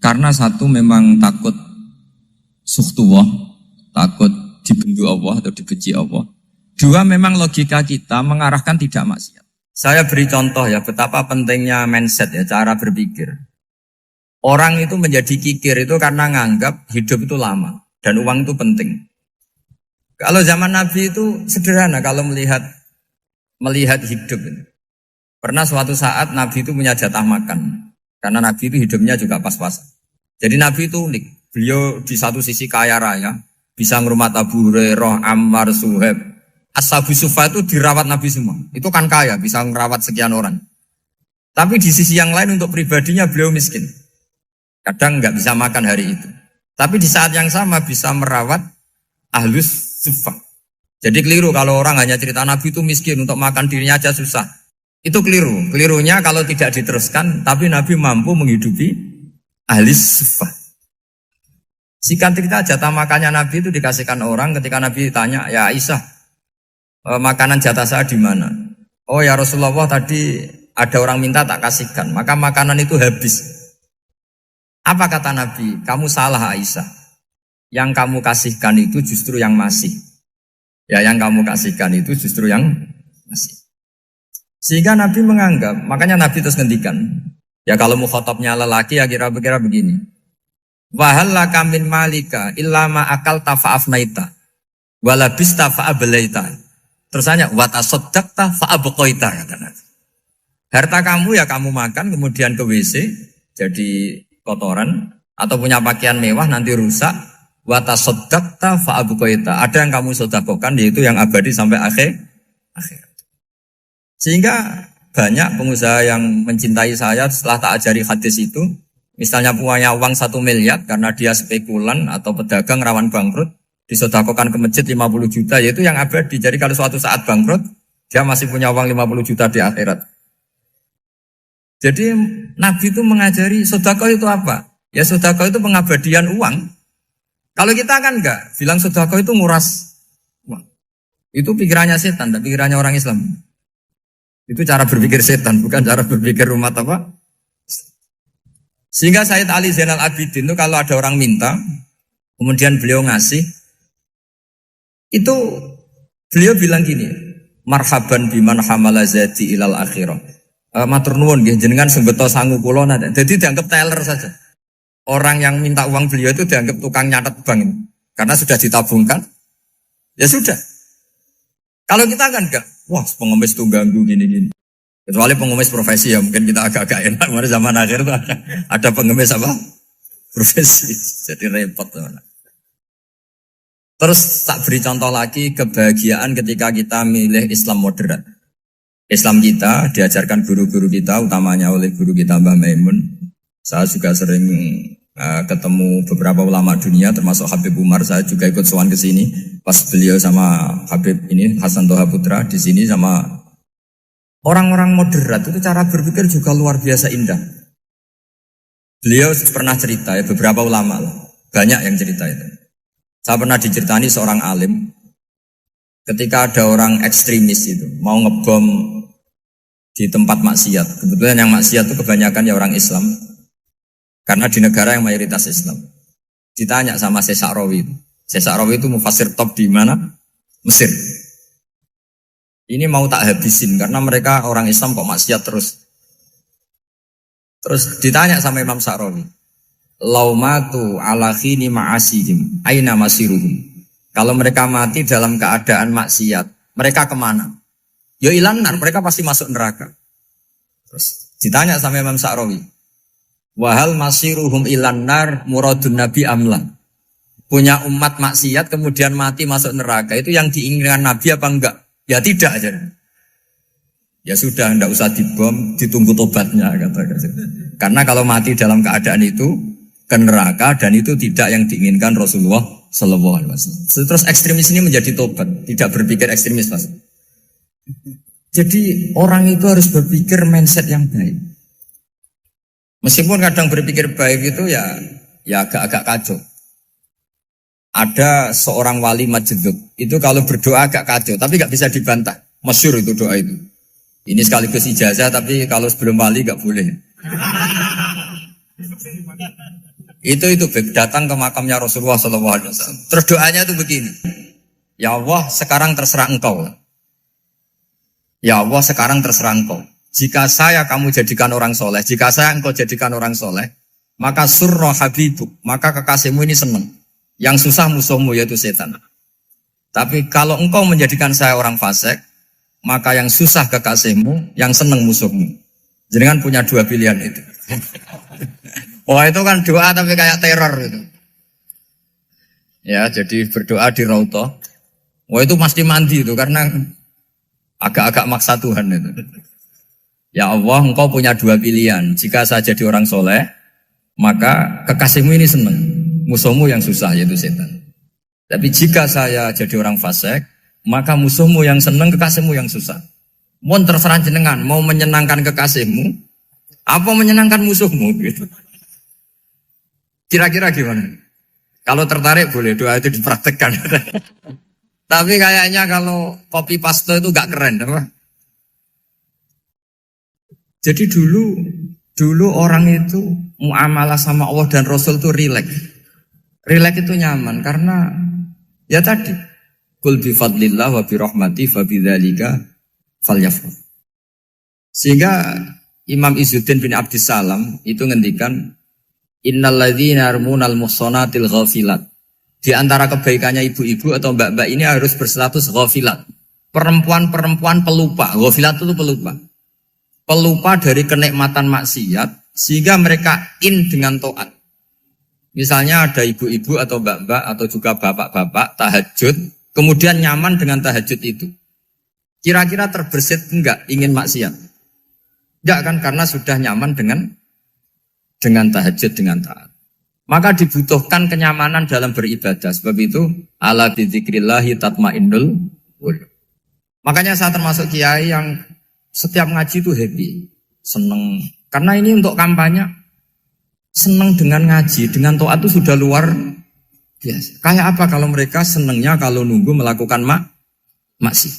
Karena satu memang takut sukhtuwah, takut dibendu Allah atau dibenci Allah. Dua, memang logika kita mengarahkan tidak maksiat. Saya beri contoh ya, betapa pentingnya mindset ya, cara berpikir. Orang itu menjadi kikir itu karena nganggap hidup itu lama dan uang itu penting. Kalau zaman Nabi itu sederhana kalau melihat hidup ini. Pernah suatu saat Nabi itu punya jatah makan. Karena Nabi itu hidupnya juga pas-pasan. Jadi Nabi itu unik. Beliau di satu sisi kaya raya, bisa ngurmat Abu Hurairah, Ammar, Suhaib. Ashabu Sufa itu dirawat Nabi semua. Itu kan kaya, bisa ngerawat sekian orang. Tapi di sisi yang lain untuk pribadinya beliau miskin. Kadang nggak bisa makan hari itu. Tapi di saat yang sama bisa merawat Ahlus Sufa. Jadi keliru kalau orang hanya cerita Nabi itu miskin, untuk makan dirinya aja susah. Itu keliru. Kelirunya kalau tidak diteruskan, tapi Nabi mampu menghidupi ahli sufa. Singkat cerita jatah makannya Nabi itu dikasihkan orang ketika Nabi tanya, ya Aisyah, makanan jatah saya di mana? Oh ya Rasulullah, tadi ada orang minta tak kasihkan, maka makanan itu habis. Apa kata Nabi? Kamu salah Aisyah. Yang kamu kasihkan itu justru yang masih. Ya yang kamu kasihkan itu justru yang masih. Sehingga Nabi menganggap, makanya Nabi terus ngendikan. Ya kalau mukhatabnya lelaki ya kira-kira begini. Wahal laka min malika illa ma akalta fa'afnaita walabista fa'ablaita. Terus tanya wa tasaddaqta fa'abqaita kata Nabi. Harta kamu ya kamu makan kemudian ke WC jadi kotoran atau punya pakaian mewah nanti rusak. Wa tasaddaqta fa'abqaita. Ada yang kamu sedekahkan yaitu yang abadi sampai akhir. Sehingga banyak pengusaha yang mencintai saya setelah tak ajari hadis itu, misalnya punya uang 1 miliar karena dia spekulan atau pedagang rawan bangkrut, disedekahkan ke masjid 50 juta, yaitu yang abadi. Jadi kalau suatu saat bangkrut, dia masih punya uang 50 juta di akhirat. Jadi Nabi itu mengajari sedekah itu apa? Ya sedekah itu pengabadian uang. Kalau kita kan enggak, bilang sedekah itu nguras uang. Itu pikirannya setan, tapi pikirannya orang Islam. Itu cara berpikir setan, bukan cara berpikir umat apa. Sehingga Sayyid Ali Zainal Abidin itu kalau ada orang minta, kemudian beliau ngasih, itu beliau bilang gini, marhaban biman hamala zati ilal akhirah. Matur nuwun nggih jenengan sing beto sangu kula nate. Jadi dianggap teller saja. Orang yang minta uang beliau itu dianggap tukang nyatet bank. Karena sudah ditabungkan. Ya sudah. Kalau kita kan enggak, wah pengemis tuh ganggu gini-gini. Kecuali pengemis profesi ya mungkin kita agak-agak enak. Karena zaman akhir tuh ada pengemis apa? Profesi. Jadi repot. Terus tak beri contoh lagi kebahagiaan ketika kita milih Islam moderat. Islam kita diajarkan guru-guru kita, utamanya oleh guru kita Mbah Maimun. Saya juga sering ketemu beberapa ulama dunia termasuk Habib Umar. Saya juga ikut sowan ke sini pas beliau sama Habib ini Hasan Toha Putra di sini sama orang-orang moderat itu cara berpikir juga luar biasa indah. Beliau pernah cerita ya beberapa ulama lah, banyak yang cerita itu. Saya pernah diceritani seorang alim ketika ada orang ekstremis itu mau ngebom di tempat maksiat. Kebetulan yang maksiat itu kebanyakan ya orang Islam. Karena di negara yang mayoritas Islam. Ditanya sama Syekh Sa'rawi itu. Syekh Sa'rawi itu mufassir top di mana? Mesir. Ini mau tak habisin karena mereka orang Islam kok maksiat terus. Terus ditanya sama Imam Sa'rawi, laumatu ala khini ma'asihim aina masiruhum. Kalau mereka mati dalam keadaan maksiat, mereka kemana? Ya ilanar, mereka pasti masuk neraka. Terus ditanya sama Imam Sa'rawi, wahal masiruhum ilanar muradun nabi amlan. Punya umat maksiat kemudian mati masuk neraka, itu yang diinginkan Nabi apa enggak? Ya tidak aja. Ya sudah, enggak usah dibom, ditunggu tobatnya kata. Karena kalau mati dalam keadaan itu ke neraka dan itu tidak yang diinginkan Rasulullah Shallallahu Alaihi Wasallam. Terus ekstremis ini menjadi tobat, tidak berpikir ekstremis Mas. Jadi orang itu harus berpikir mindset yang baik. Meskipun kadang berpikir baik itu ya agak-agak kacau. Ada seorang wali majdub itu kalau berdoa agak kacau, tapi nggak bisa dibantah. Masyhur itu doa itu. Ini sekaligus ijazah, tapi kalau sebelum wali nggak boleh. Itu datang ke makamnya Rasulullah SAW. Terus doanya itu begini. Ya Allah, sekarang terserah engkau. Ya Allah, sekarang terserah engkau. Jika saya kamu jadikan orang soleh, jika saya engkau jadikan orang soleh, maka surra habibuk, maka kekasihmu ini senang. Yang susah musuhmu yaitu setan. Tapi kalau engkau menjadikan saya orang fasik, maka yang susah kekasihmu, yang senang musuhmu. Jadi kan punya dua pilihan itu. Wah itu kan doa tapi kayak teror itu. Ya jadi berdoa di Raudhah. Wah itu pasti mandi itu karena agak-agak maksa Tuhan itu. Ya Allah, engkau punya dua pilihan. Jika saya jadi orang soleh, maka kekasihmu ini senang. Musuhmu yang susah yaitu setan. Tapi jika saya jadi orang fasik, maka musuhmu yang senang, kekasihmu yang susah. Mohon terserah jenengan, mau menyenangkan kekasihmu, apa menyenangkan musuhmu gitu. Kira-kira gimana? Kalau tertarik boleh doa itu dipraktekkan. Tapi kayaknya kalau copy paste itu gak keren, apa? Jadi dulu orang itu muamalah sama Allah dan Rasul itu rileks. Rileks itu nyaman karena ya tadi kul bi fadlillah wa bi rahmati fa bidzalika falyafrah. Sehingga Imam Izzuddin bin Abdissalam itu ngendikan innalladzina yarmunal muhsanatil ghafilat. Di antara kebaikannya ibu-ibu atau mbak-mbak ini harus berstatus ghafilat. Perempuan-perempuan pelupa. Ghafilat itu pelupa. Pelupa dari kenikmatan maksiat sehingga mereka dengan taat. Misalnya ada ibu-ibu atau mbak-mbak atau juga bapak-bapak tahajud, kemudian nyaman dengan tahajud itu. Kira-kira terbersit enggak ingin maksiat? Enggak kan, karena sudah nyaman dengan tahajud, dengan taat. Maka dibutuhkan kenyamanan dalam beribadah. Sebab itu ala bidzikrillahi tatmainnul qulub. Makanya saya termasuk kiai yang setiap ngaji itu happy, seneng. Karena ini untuk kampanye. Senang dengan ngaji, dengan taat itu sudah luar biasa. Kayak apa kalau mereka senangnya kalau nunggu melakukan maksiat.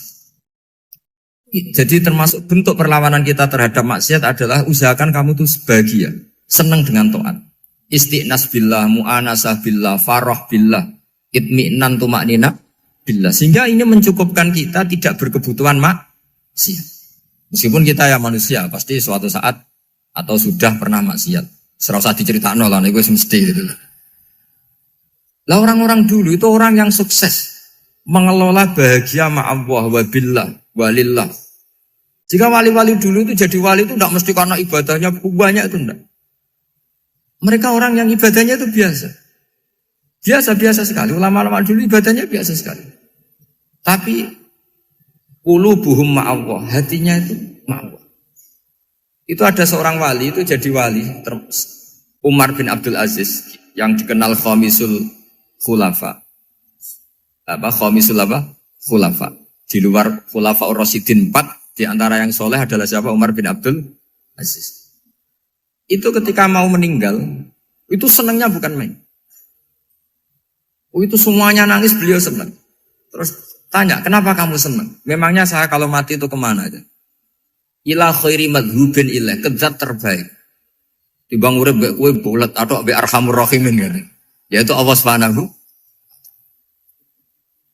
Jadi termasuk bentuk perlawanan kita terhadap maksiat adalah usahakan kamu tuh sebahagia, senang dengan taat. Istiqnas billah, mu'anasah billah, farah billah, itmi'nan tumaknina billah. Sehingga ini mencukupkan kita tidak berkebutuhan maksiat. Meskipun kita ya manusia, pasti suatu saat atau sudah pernah maksiat. Serasa diceritakno lah, gue mesti gitu. Lah orang-orang dulu itu orang yang sukses mengelola bahagia ma Allah wa billah walillah. Jika wali-wali dulu itu jadi wali itu tidak mesti karena ibadahnya banyak itu enggak. Mereka orang yang ibadahnya itu biasa. Biasa-biasa sekali. Ulama-ulama dulu ibadahnya biasa sekali. Tapi qulubuhum ma Allah, hatinya itu ma Allah. Itu ada seorang wali itu jadi wali, Umar bin Abdul Aziz yang dikenal Khamisul Khulafa. Khamisul Khulafa. Di luar Khulafa Ar-Rasyidin 4, di antara yang soleh adalah siapa? Umar bin Abdul Aziz. Itu ketika mau meninggal, itu senangnya bukan main. Itu semuanya nangis, beliau senang. Terus tanya, kenapa kamu senang? Memangnya saya kalau mati itu kemana aja? Ila khairi madhubin ilah, kezat terbaik. Dibang urip mbek kowe bulet atau mbek arhamur rahimin gitu. Yaitu Allah Subhanahu.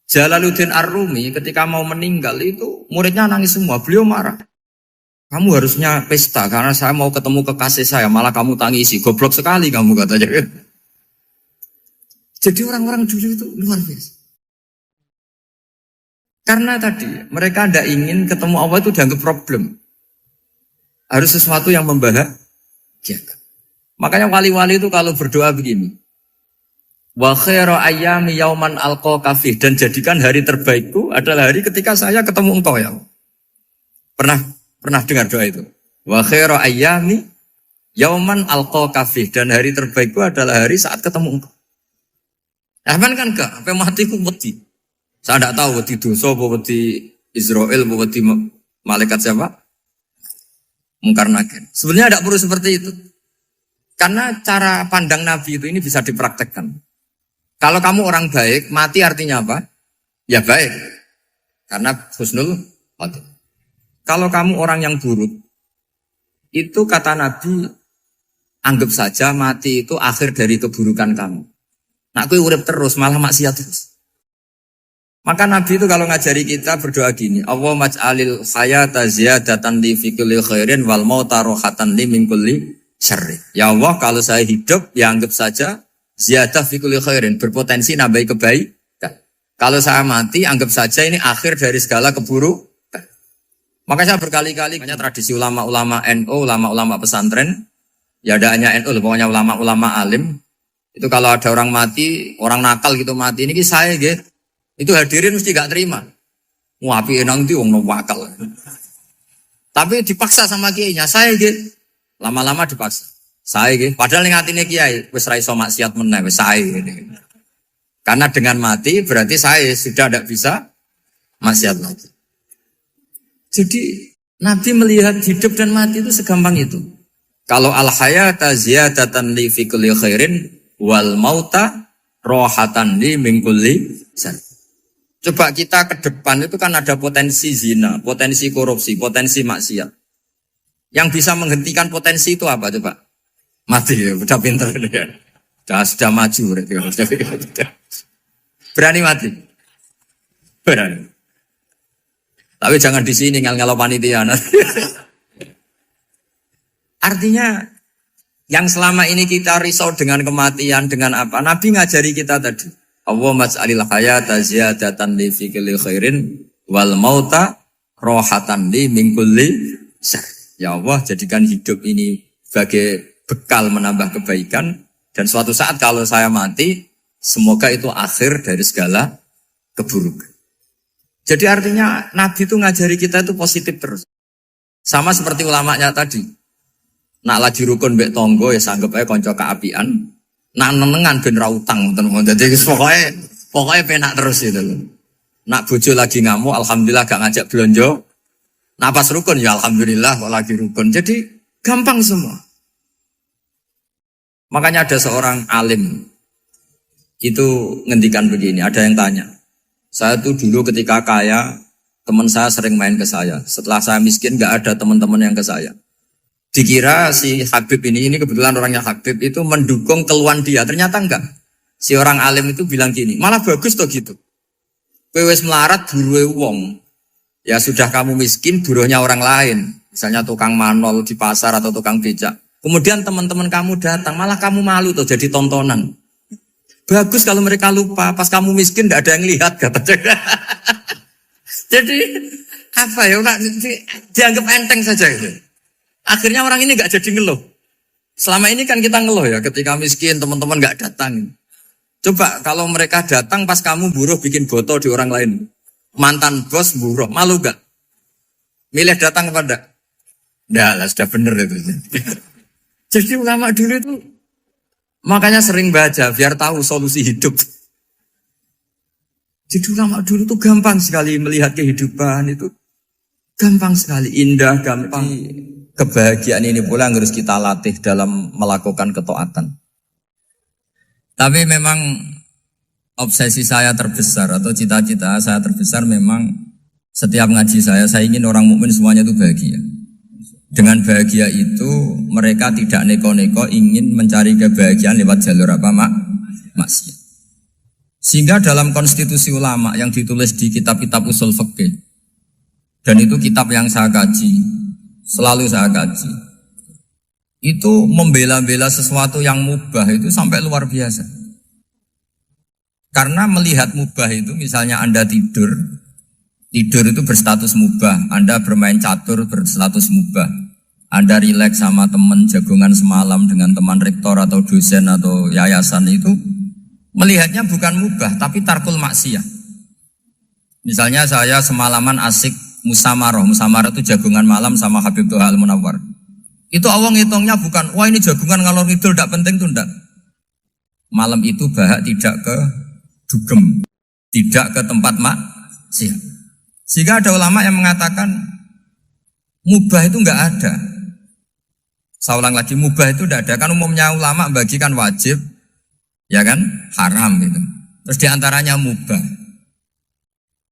Jalaluddin Ar-Rumi ketika mau meninggal itu muridnya nangis semua. Beliau marah. Kamu harusnya pesta karena saya mau ketemu kekasih saya, malah kamu tangisi. Goblok sekali kamu katanya. Jadi orang-orang dulu itu luar biasa. Karena tadi mereka tidak ingin ketemu Allah itu dianggap problem. Harus sesuatu yang membahagiakan. Makanya wali-wali itu kalau berdoa begini. Wa khairu ayyami yauman alqa kafih, dan jadikan hari terbaikku adalah hari ketika saya ketemu engkau ya. Pernah dengar doa itu? Wa khairu ayyami yauman alqa kafih, dan hari terbaikku adalah hari saat ketemu engkau. Aman kan enggak? Sampai mati ku wedi. Saya tidak tahu wedi dosa apa wedi Israel apa wedi malaikat siapa? Mungkar Nakir. Sebenarnya tidak perlu seperti itu. Karena cara pandang Nabi itu ini bisa dipraktekkan. Kalau kamu orang baik, mati artinya apa? Ya baik. Karena husnul khotimah. Kalau kamu orang yang buruk, itu kata Nabi, anggap saja mati itu akhir dari keburukan kamu. Nah, aku urip terus, malah maksiat terus. Maka Nabi itu kalau ngajari kita berdoa gini, Allahumma maj'alil hayata ziyadatan li fi kulli khairin wal mauta rohatan li min kulli syarri. Ya Allah, kalau saya hidup, ya anggap saja ziyadah fi kulli khairin, berpotensi nambahi kebaikan. Kalau saya mati, anggap saja ini akhir dari segala keburukan. Maka saya berkali-kali, tradisi ulama-ulama NU, ulama-ulama pesantren, ya ada hanya NU, pokoknya ulama-ulama alim, itu kalau ada orang mati, orang nakal gitu mati, ini saya gitu, itu hadirin mesti gak terima. Wah, api enang itu wong wakal. Tapi dipaksa sama kiainya, saya gitu, lama-lama dipaksa. Saya gitu, padahal yang hatinya kiai, wis ra iso maksiat meneh, wis saya gitu. Karena dengan mati berarti saya sudah tidak bisa maksiat lagi. Jadi Nabi melihat hidup dan mati itu segampang itu. Kalau al-hayata ziyadatan li fi kulli khairin wal mauta rohatan li min kulli syarr. Coba kita ke depan itu kan ada potensi zina, potensi korupsi, potensi maksiat. Yang bisa menghentikan potensi itu apa coba? Mati ya, udah pinter ya. Sudah maju berarti. Berani mati? Berani. Tapi jangan di sini ngel-ngelo panitia. Artinya yang selama ini kita risau dengan kematian, dengan apa? Nabi ngajari kita tadi. Allahumma maj'alil hayata ziyadatan li fi kulli khairin wal mauta rohatan li min kulli syarr. Ya Allah, jadikan hidup ini sebagai bekal menambah kebaikan, dan suatu saat kalau saya mati, semoga itu akhir dari segala keburukan. Jadi artinya Nabi itu ngajari kita itu positif terus. Sama seperti ulamanya tadi. Nak lagi rukun mbek tonggo ya sanggep ae kanca keapian. Nak nenengan ben ra utang ngoten. Dadi pokoknya penak terus itu loh. Nak bojo lagi ngamuk, alhamdulillah gak ngajak blonjo. Nak pas rukun ya alhamdulillah kok lagi rukun. Jadi gampang semua. Makanya ada seorang alim itu ngendikan begini, ada yang tanya. Saya tuh dulu ketika kaya, teman saya sering main ke saya. Setelah saya miskin, gak ada teman-teman yang ke saya. Dikira si Habib ini kebetulan orangnya Habib itu mendukung keluhan dia. Ternyata enggak. Si orang alim itu bilang gini, malah bagus tuh gitu. Kowe wis melarat buruhe wong. Ya sudah kamu miskin, buruhnya orang lain. Misalnya tukang manol di pasar atau tukang becak. Kemudian teman-teman kamu datang, malah kamu malu tuh jadi tontonan. Bagus kalau mereka lupa, pas kamu miskin tidak ada yang lihat katanya. Jadi apa ya, dianggap enteng saja gitu. Akhirnya orang ini nggak jadi ngeluh. Selama ini kan kita ngeluh ya, ketika miskin teman-teman nggak datang. Coba kalau mereka datang pas kamu buruh bikin foto di orang lain, mantan bos buruh, malu gak? Milih datang kepada? Nggak lah, sudah bener itu. Jadi ulama dulu itu makanya sering baca biar tahu solusi hidup. Jadi ulama dulu tuh gampang sekali melihat kehidupan itu. Gampang sekali, indah, gampang. Kebahagiaan ini pula yang harus kita latih dalam melakukan ketaatan. Tapi memang obsesi saya terbesar atau cita-cita saya terbesar memang setiap ngaji saya ingin orang mukmin semuanya itu bahagia. Dengan bahagia itu mereka tidak neko-neko ingin mencari kebahagiaan lewat jalur apa maksiat. Sehingga dalam konstitusi ulama yang ditulis di kitab-kitab usul fikih Dan itu kitab yang saya kaji, selalu saya kaji. Itu membela-bela sesuatu yang mubah itu sampai luar biasa. Karena melihat mubah itu, misalnya Anda tidur itu berstatus mubah. Anda bermain catur berstatus mubah. Anda rileks sama teman jagongan semalam dengan teman rektor atau dosen atau yayasan itu, melihatnya bukan mubah, tapi tarkul maksiyah. Misalnya saya semalaman asik musamaroh itu jagongan malam sama Habib Toha Al-Munawwar. Itu Allah ngitungnya bukan, wah ini jagongan ngalor ngidul, tidak penting tuh, tidak. Malam itu bahak tidak ke dugem, tidak ke tempat maksiat. Sehingga ada ulama yang mengatakan mubah itu enggak ada. Saya ulang lagi, mubah itu tidak ada. Kan umumnya ulama bagikan wajib, ya kan, haram gitu. Terus diantaranya mubah,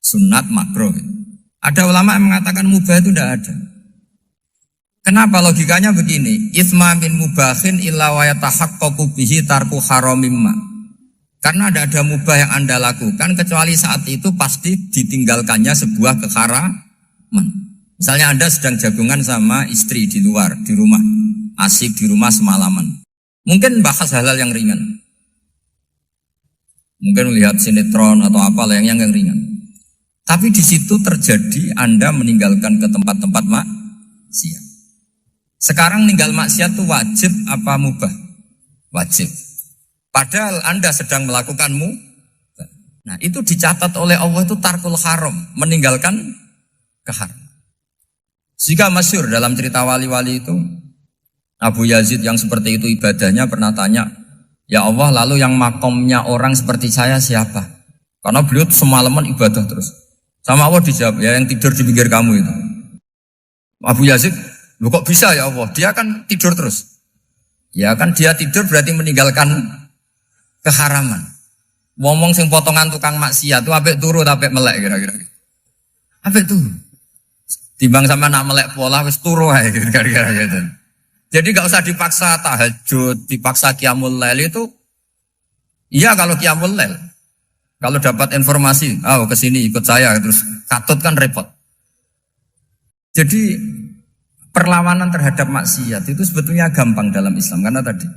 sunat, makruh. Ada ulama yang mengatakan mubah itu tidak ada. Kenapa? Logikanya begini, itsma min mubahin illa wa yatahaqqaqu bihi tarku haramimma. Karena ada mubah yang Anda lakukan kecuali saat itu pasti ditinggalkannya sebuah keharaman. Misalnya Anda sedang jagungan sama istri di luar, di rumah, asik di rumah semalaman. Mungkin bahas hal-hal yang ringan. Mungkin melihat sinetron atau apa yang ringan. Tapi di situ terjadi Anda meninggalkan ke tempat-tempat maksiat. Sekarang ninggal maksiat itu wajib apa mubah? Wajib. Padahal Anda sedang melakukanmu. Nah, itu dicatat oleh Allah itu tarkul haram, meninggalkan keharam. Jika masyhur dalam cerita wali-wali itu, Abu Yazid yang seperti itu ibadahnya pernah tanya, ya Allah, lalu yang makomnya orang seperti saya siapa? Karena beliau semalaman ibadah terus. Sama Allah dijawab, ya yang tidur di pinggir kamu itu. Abu Yazid, loh kok bisa ya Allah? Dia kan tidur terus. Ya kan dia tidur berarti meninggalkan keharaman. Ngomong sing potongan tukang maksiat itu apik turu apik melek kira-kira. Apik turu. Timbang sama nak melek pola wis turu ae kira-kira gitu. Jadi enggak usah dipaksa tahajud, dipaksa qiyamul lail itu. Iya kalau qiyamul lail. Kalau dapat informasi, ke sini ikut saya terus katut kan repot. Jadi perlawanan terhadap maksiat itu sebetulnya gampang dalam Islam karena tadi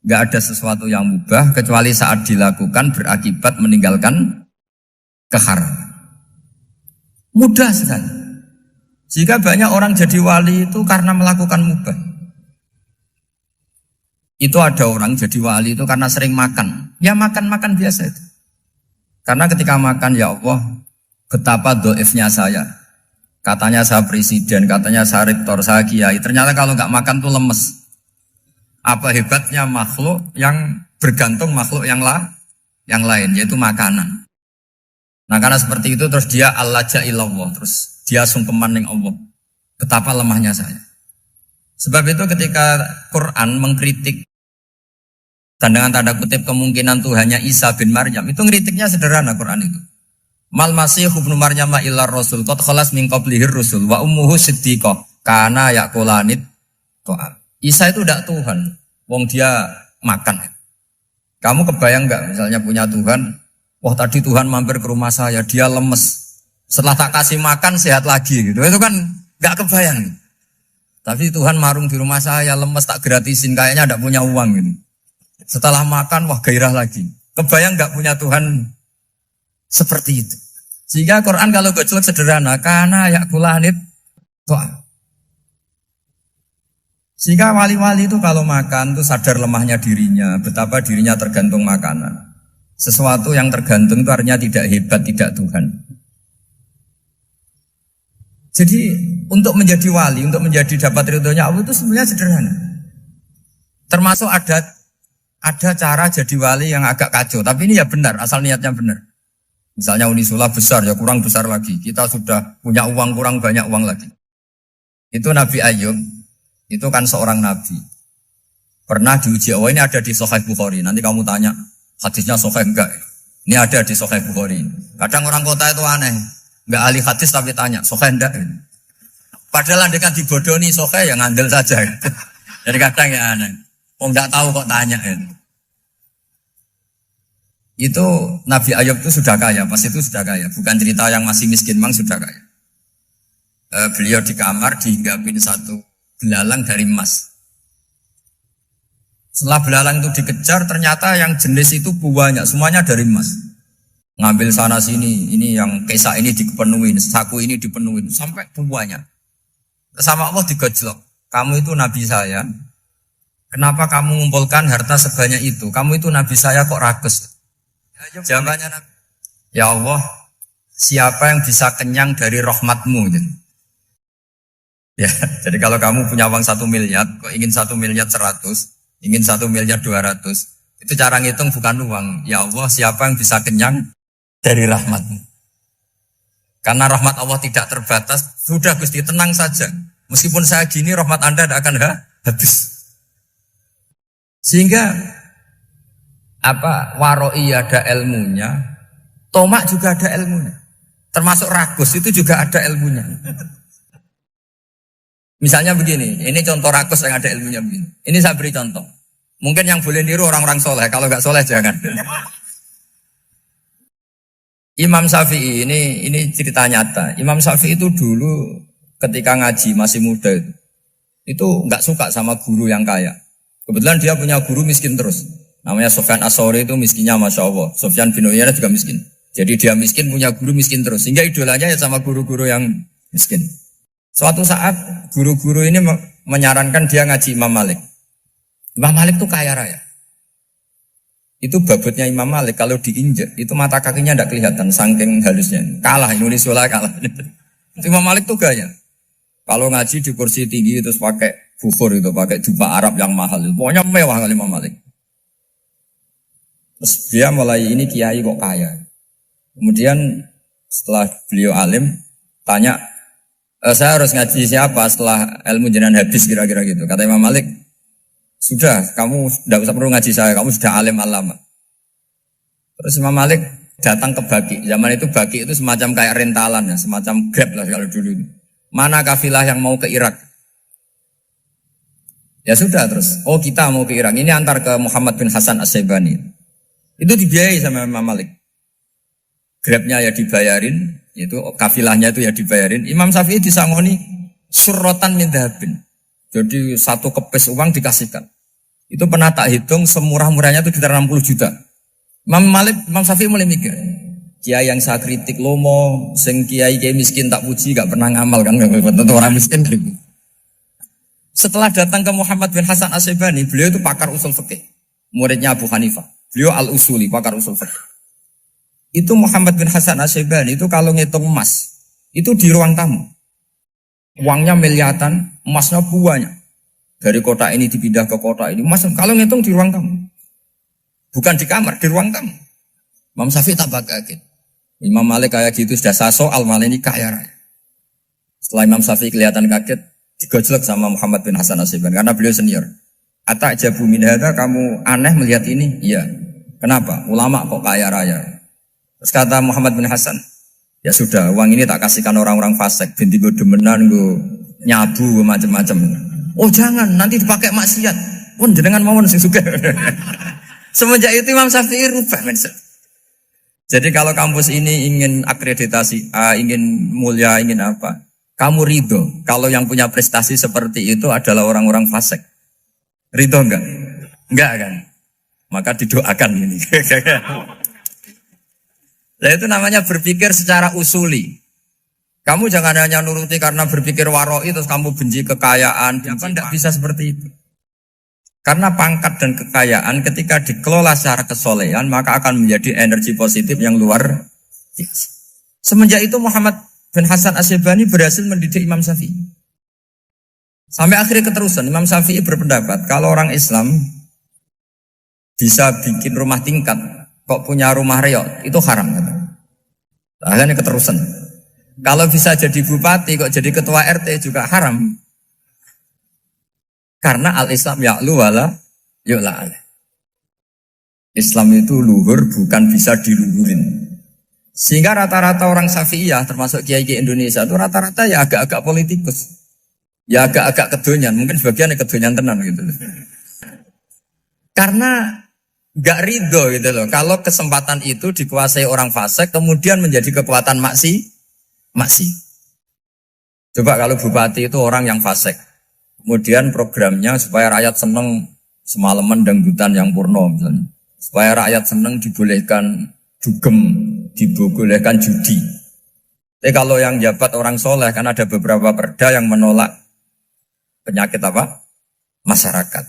nggak ada sesuatu yang mubah kecuali saat dilakukan berakibat meninggalkan keharaman. Mudah sekali. Jika banyak orang jadi wali itu karena melakukan mubah. Itu ada orang jadi wali itu karena sering makan. Ya makan-makan biasa itu. Karena ketika makan, ya Allah, betapa doifnya saya. Katanya saya presiden, katanya saya rektor, saya kiai. Ternyata kalau nggak makan tuh lemes. Apa hebatnya makhluk yang bergantung makhluk yang lain, yaitu makanan. Nah karena seperti itu terus dia al-laja'illallah, terus dia sungkeman dengan Allah. Betapa lemahnya saya. Sebab itu ketika Quran mengkritik dan dengan tanda kutip kemungkinan Tuhannya Isa bin Maryam, itu ngeritiknya sederhana Quran itu. Mal masih ibnu Maryam illar rasul qad khalas min qablihir rusul wa ummuhu siddiqah kana yaqulanit ta'am. Isa itu tidak Tuhan, wong dia makan. Kamu kebayang enggak misalnya punya Tuhan, wah tadi Tuhan mampir ke rumah saya, dia lemes. Setelah tak kasih makan sehat lagi gitu. Itu kan enggak kebayang. Tapi Tuhan marung di rumah saya, lemes tak gratisin, kayaknya enggak punya uang gitu. Setelah makan, wah gairah lagi. Kebayang nggak punya Tuhan seperti itu. Sehingga Quran kalau gojlok sederhana, karena yakulanit doa. Sehingga wali-wali itu kalau makan itu sadar lemahnya dirinya, betapa dirinya tergantung makanan. Sesuatu yang tergantung itu artinya tidak hebat, tidak Tuhan. Jadi untuk menjadi wali, untuk menjadi dapat ridhonya Allah itu sebenarnya sederhana. Termasuk ada cara jadi wali yang agak kacau, tapi ini ya benar, asal niatnya benar. Misalnya Unisula besar, ya kurang besar lagi. Kita sudah punya uang, kurang banyak uang lagi. Itu Nabi Ayub, itu kan seorang nabi. Pernah diuji, ini ada di Sahih Bukhari. Nanti kamu tanya, hadisnya Sahih enggak? Ini ada di Sahih Bukhari. Kadang orang kota itu aneh, enggak ahli hadis tapi tanya, Sahih enggak? Padahal andekan dibodoni Sahih, ya ngandel saja. Jadi kadang ya aneh. Enggak tahu kok tanya itu Nabi Ayub itu sudah kaya, pas itu sudah kaya, bukan cerita yang masih miskin, memang sudah kaya. beliau di kamar dihinggapin satu belalang dari emas. Setelah belalang itu dikejar, ternyata yang jenis itu banyak, semuanya dari emas. Ngambil sana sini, ini yang kesak ini dipenuhin, saku ini dipenuhin, sampai banyak. Sama Allah digojlok. Kamu itu nabi saya. Kenapa kamu mengumpulkan harta sebanyak itu? Kamu itu nabi saya kok rakus? Jawabannya, ya Allah, siapa yang bisa kenyang dari rahmatmu? Ya, jadi kalau kamu punya uang 1 miliar, kok ingin 1 miliar 100, ingin 1 miliar 200, itu cara ngitung bukan uang. Ya Allah, siapa yang bisa kenyang dari rahmatmu? Karena rahmat Allah tidak terbatas, sudah Gusti tenang saja. Meskipun saya gini, rahmat Anda tidak akan habis. Sehingga waroi ada ilmunya, tomak juga ada ilmunya. Termasuk ragus itu juga ada ilmunya. Misalnya begini, ini contoh rakus yang ada ilmunya begini. Ini saya beri contoh. Mungkin yang boleh niru orang-orang soleh, kalau nggak soleh jangan. Imam Syafi'i ini cerita nyata. Imam Syafi'i itu dulu ketika ngaji masih muda itu nggak suka sama guru yang kaya. Kebetulan dia punya guru miskin terus. Namanya Sufyan As-Tsauri, itu miskinnya Masya Allah. Sufyan bin Uyainah juga miskin. Jadi dia miskin, punya guru miskin terus. Sehingga idolanya ya sama guru-guru yang miskin. Suatu saat guru-guru ini menyarankan dia ngaji Imam Malik. Imam Malik itu kaya raya. Itu babutnya Imam Malik kalau diinjek itu mata kakinya tidak kelihatan saking halusnya. Kalah Indonesia lah kalah. Imam Malik tuh gaya. Kalau ngaji di kursi tinggi terus pakai bukhur itu, pakai jubah Arab yang mahal itu. Pokoknya mewah kali Imam Malik. Terus dia mulai ini kiai kok kaya. Kemudian setelah beliau alim tanya, saya harus ngaji siapa setelah ilmu jenengan habis kira-kira gitu. Kata Imam Malik, sudah kamu tidak usah perlu ngaji saya, kamu sudah alim alama. Terus Imam Malik datang ke Baki. Zaman itu Baki itu semacam kayak rentalan ya, semacam Grab lah kalau dulu. Mana kafilah yang mau ke Irak? Ya sudah terus. Oh kita mau ke Irak. Ini antar ke Muhammad bin Hasan As-Syaibani. Itu dibiayai sama Imam Malik. Grabnya ya dibayarin, itu kafilahnya itu ya dibayarin. Imam Syafi'i disangoni surrotan min dhahabin. Jadi satu kepes uang dikasihkan. Itu pernah tak hitung semurah-murahnya itu sekitar 60 juta. Imam Syafi'i mulai mikir, kiai yang saya kritik lomo, sing kiai miskin tak puji, gak pernah ngamal kan, tentu orang miskin. Setelah datang ke Muhammad bin Hasan As-Syaibani, beliau itu pakar usul fikih, muridnya Abu Hanifah. Beliau al-usuli, pakar usul fikih. Itu Muhammad bin Hasan As-Syaibani itu kalau ngitung emas, itu di ruang tamu. Uangnya miliatan, emasnya banyak. Dari kota ini dipindah ke kota ini, emas kalau ngitung di ruang tamu. Bukan di kamar, di ruang tamu. Imam Syafi'i tambah kaget. Imam Malik kayak gitu sudah soal malah ini kaya raya. Setelah Imam Syafi'i kelihatan kaget, digojlok sama Muhammad bin Hasan As-Syaibani karena beliau senior. Ata'jabu min hadza, kamu aneh melihat ini? Iya. Kenapa? Ulama kok kaya raya. Terus kata Muhammad bin Hasan, ya sudah, uang ini tak kasihkan orang-orang fasik, binti gue demenan, gue nyabu, macam-macam. Oh jangan, nanti dipakai maksiat. Pun jenengan mawon sing suka. Semenjak itu Imam Syafi'i rubah mindset. Jadi kalau kampus ini ingin akreditasi A, ingin mulia, ingin apa, kamu ridho kalau yang punya prestasi seperti itu adalah orang-orang fasik. Ridho enggak? Enggak kan? Maka didoakan ini. Nah itu namanya berpikir secara usuli. Kamu jangan hanya nuruti karena berpikir waroi terus kamu benci kekayaan. Bukan, tidak bisa seperti itu. Karena pangkat dan kekayaan ketika dikelola secara kesolehan maka akan menjadi energi positif yang luar biasa. Semenjak itu Muhammad bin Hasan As-Syaibani berhasil mendidik Imam Syafi'i. Sampai akhirnya keterusan Imam Syafi'i berpendapat kalau orang Islam bisa bikin rumah tingkat kok punya rumah reok, itu haram. Akhirnya keterusan. Kalau bisa jadi bupati, kok jadi ketua RT juga haram. Karena al-Islam ya'lu wala yu'la alaih. Islam itu luhur, bukan bisa diluhurin. Sehingga rata-rata orang Syafi'iyah, termasuk kiai-kiai Indonesia, itu rata-rata ya agak-agak politikus. Ya agak-agak kedonyan, mungkin sebagian kedonyan tenan gitu. Karena gak ridho gitu loh. Kalau kesempatan itu dikuasai orang fasik, kemudian menjadi kekuatan maksi. Coba kalau bupati itu orang yang fasik. Kemudian programnya supaya rakyat seneng semalaman dangdutan yang purno misalnya. Supaya rakyat seneng dibolehkan dugem, dibolehkan judi. Tapi kalau yang jabat orang soleh kan ada beberapa perda yang menolak penyakit apa? Masyarakat.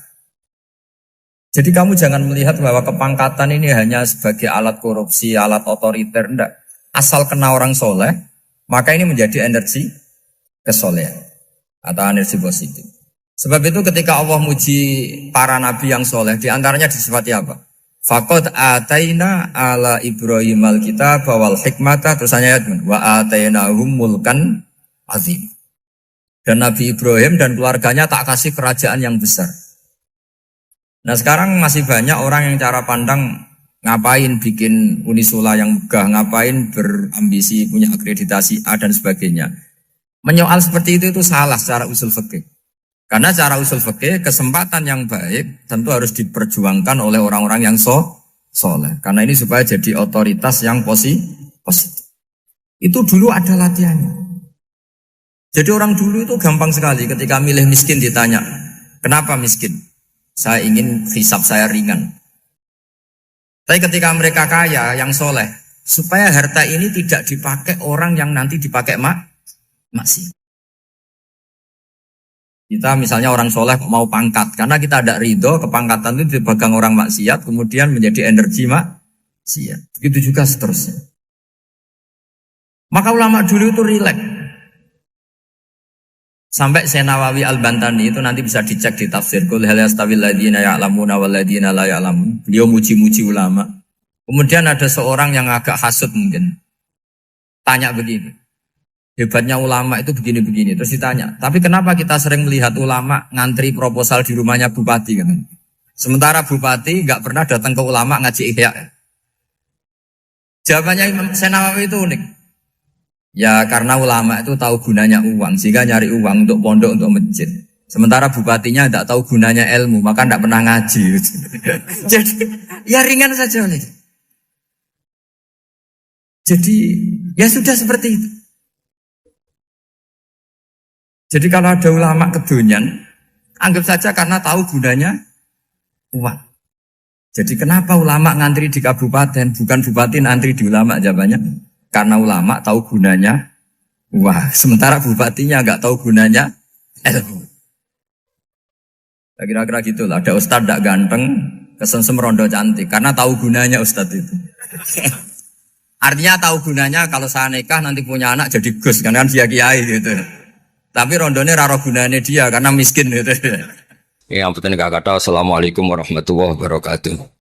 Jadi kamu jangan melihat bahwa kepangkatan ini hanya sebagai alat korupsi, alat otoriter, enggak. Asal kena orang soleh, maka ini menjadi energi kesolehan atau energi positif. Sebab itu ketika Allah muji para nabi yang soleh, diantaranya disifati apa? Faqad ataina ala Ibrahim al-kitab wal hikmata, terusannya wa atainahum mulkan azim. Dan Nabi Ibrahim dan keluarganya tak kasih kerajaan yang besar. Nah sekarang masih banyak orang yang cara pandang ngapain bikin unisula yang megah, ngapain berambisi punya akreditasi A dan sebagainya. Menyoal seperti itu salah secara usul fikih. Karena secara usul fikih kesempatan yang baik tentu harus diperjuangkan oleh orang-orang yang soleh. Karena ini supaya jadi otoritas yang positif. Itu dulu ada latihannya. Jadi orang dulu itu gampang sekali ketika milih miskin ditanya, kenapa miskin? Saya ingin hisab saya ringan. Tapi ketika mereka kaya, yang soleh, supaya harta ini tidak dipakai orang yang nanti dipakai maksiat. Kita misalnya orang soleh mau pangkat, karena kita ada ridho, kepangkatan itu dipegang orang maksiat, kemudian menjadi energi maksiat. Begitu juga seterusnya. Maka ulama dulu itu rileks. Sampai Senawawi Al-Bantani itu nanti bisa dicek di tafsir. Qul hal yastawil ladzina ya'lamuna wal ladzina la ya'lamun. Beliau muji-muji ulama. Kemudian ada seorang yang agak hasut mungkin. Tanya begini. Hebatnya ulama itu begini-begini. Terus ditanya, tapi kenapa kita sering melihat ulama ngantri proposal di rumahnya bupati kan? Sementara bupati nggak pernah datang ke ulama ngaji ihya. Jawabannya Imam Senawawi itu unik. Ya karena ulama itu tahu gunanya uang, sehingga nyari uang untuk pondok, untuk masjid. Sementara bupatinya tidak tahu gunanya ilmu, maka tidak pernah ngaji. Jadi ya ringan saja. Jadi ya sudah seperti itu. Jadi kalau ada ulama kedonyan, anggap saja karena tahu gunanya uang. Jadi kenapa ulama ngantri di kabupaten, bukan bupati ngantri di ulama? Jawabannya karena ulama tahu gunanya uang. Sementara bupatinya nggak tahu gunanya ilmu. Kira-kira gitulah. Ada ustadz tidak ganteng, kesensem rondo cantik, karena tahu gunanya ustadz itu. Artinya tahu gunanya kalau saya nikah nanti punya anak jadi gus, karena kan dia kiai gitu. Tapi rondone raro gunanya dia karena miskin gitu. Ya, yang penting gak kata. Assalamualaikum warahmatullahi wabarakatuh.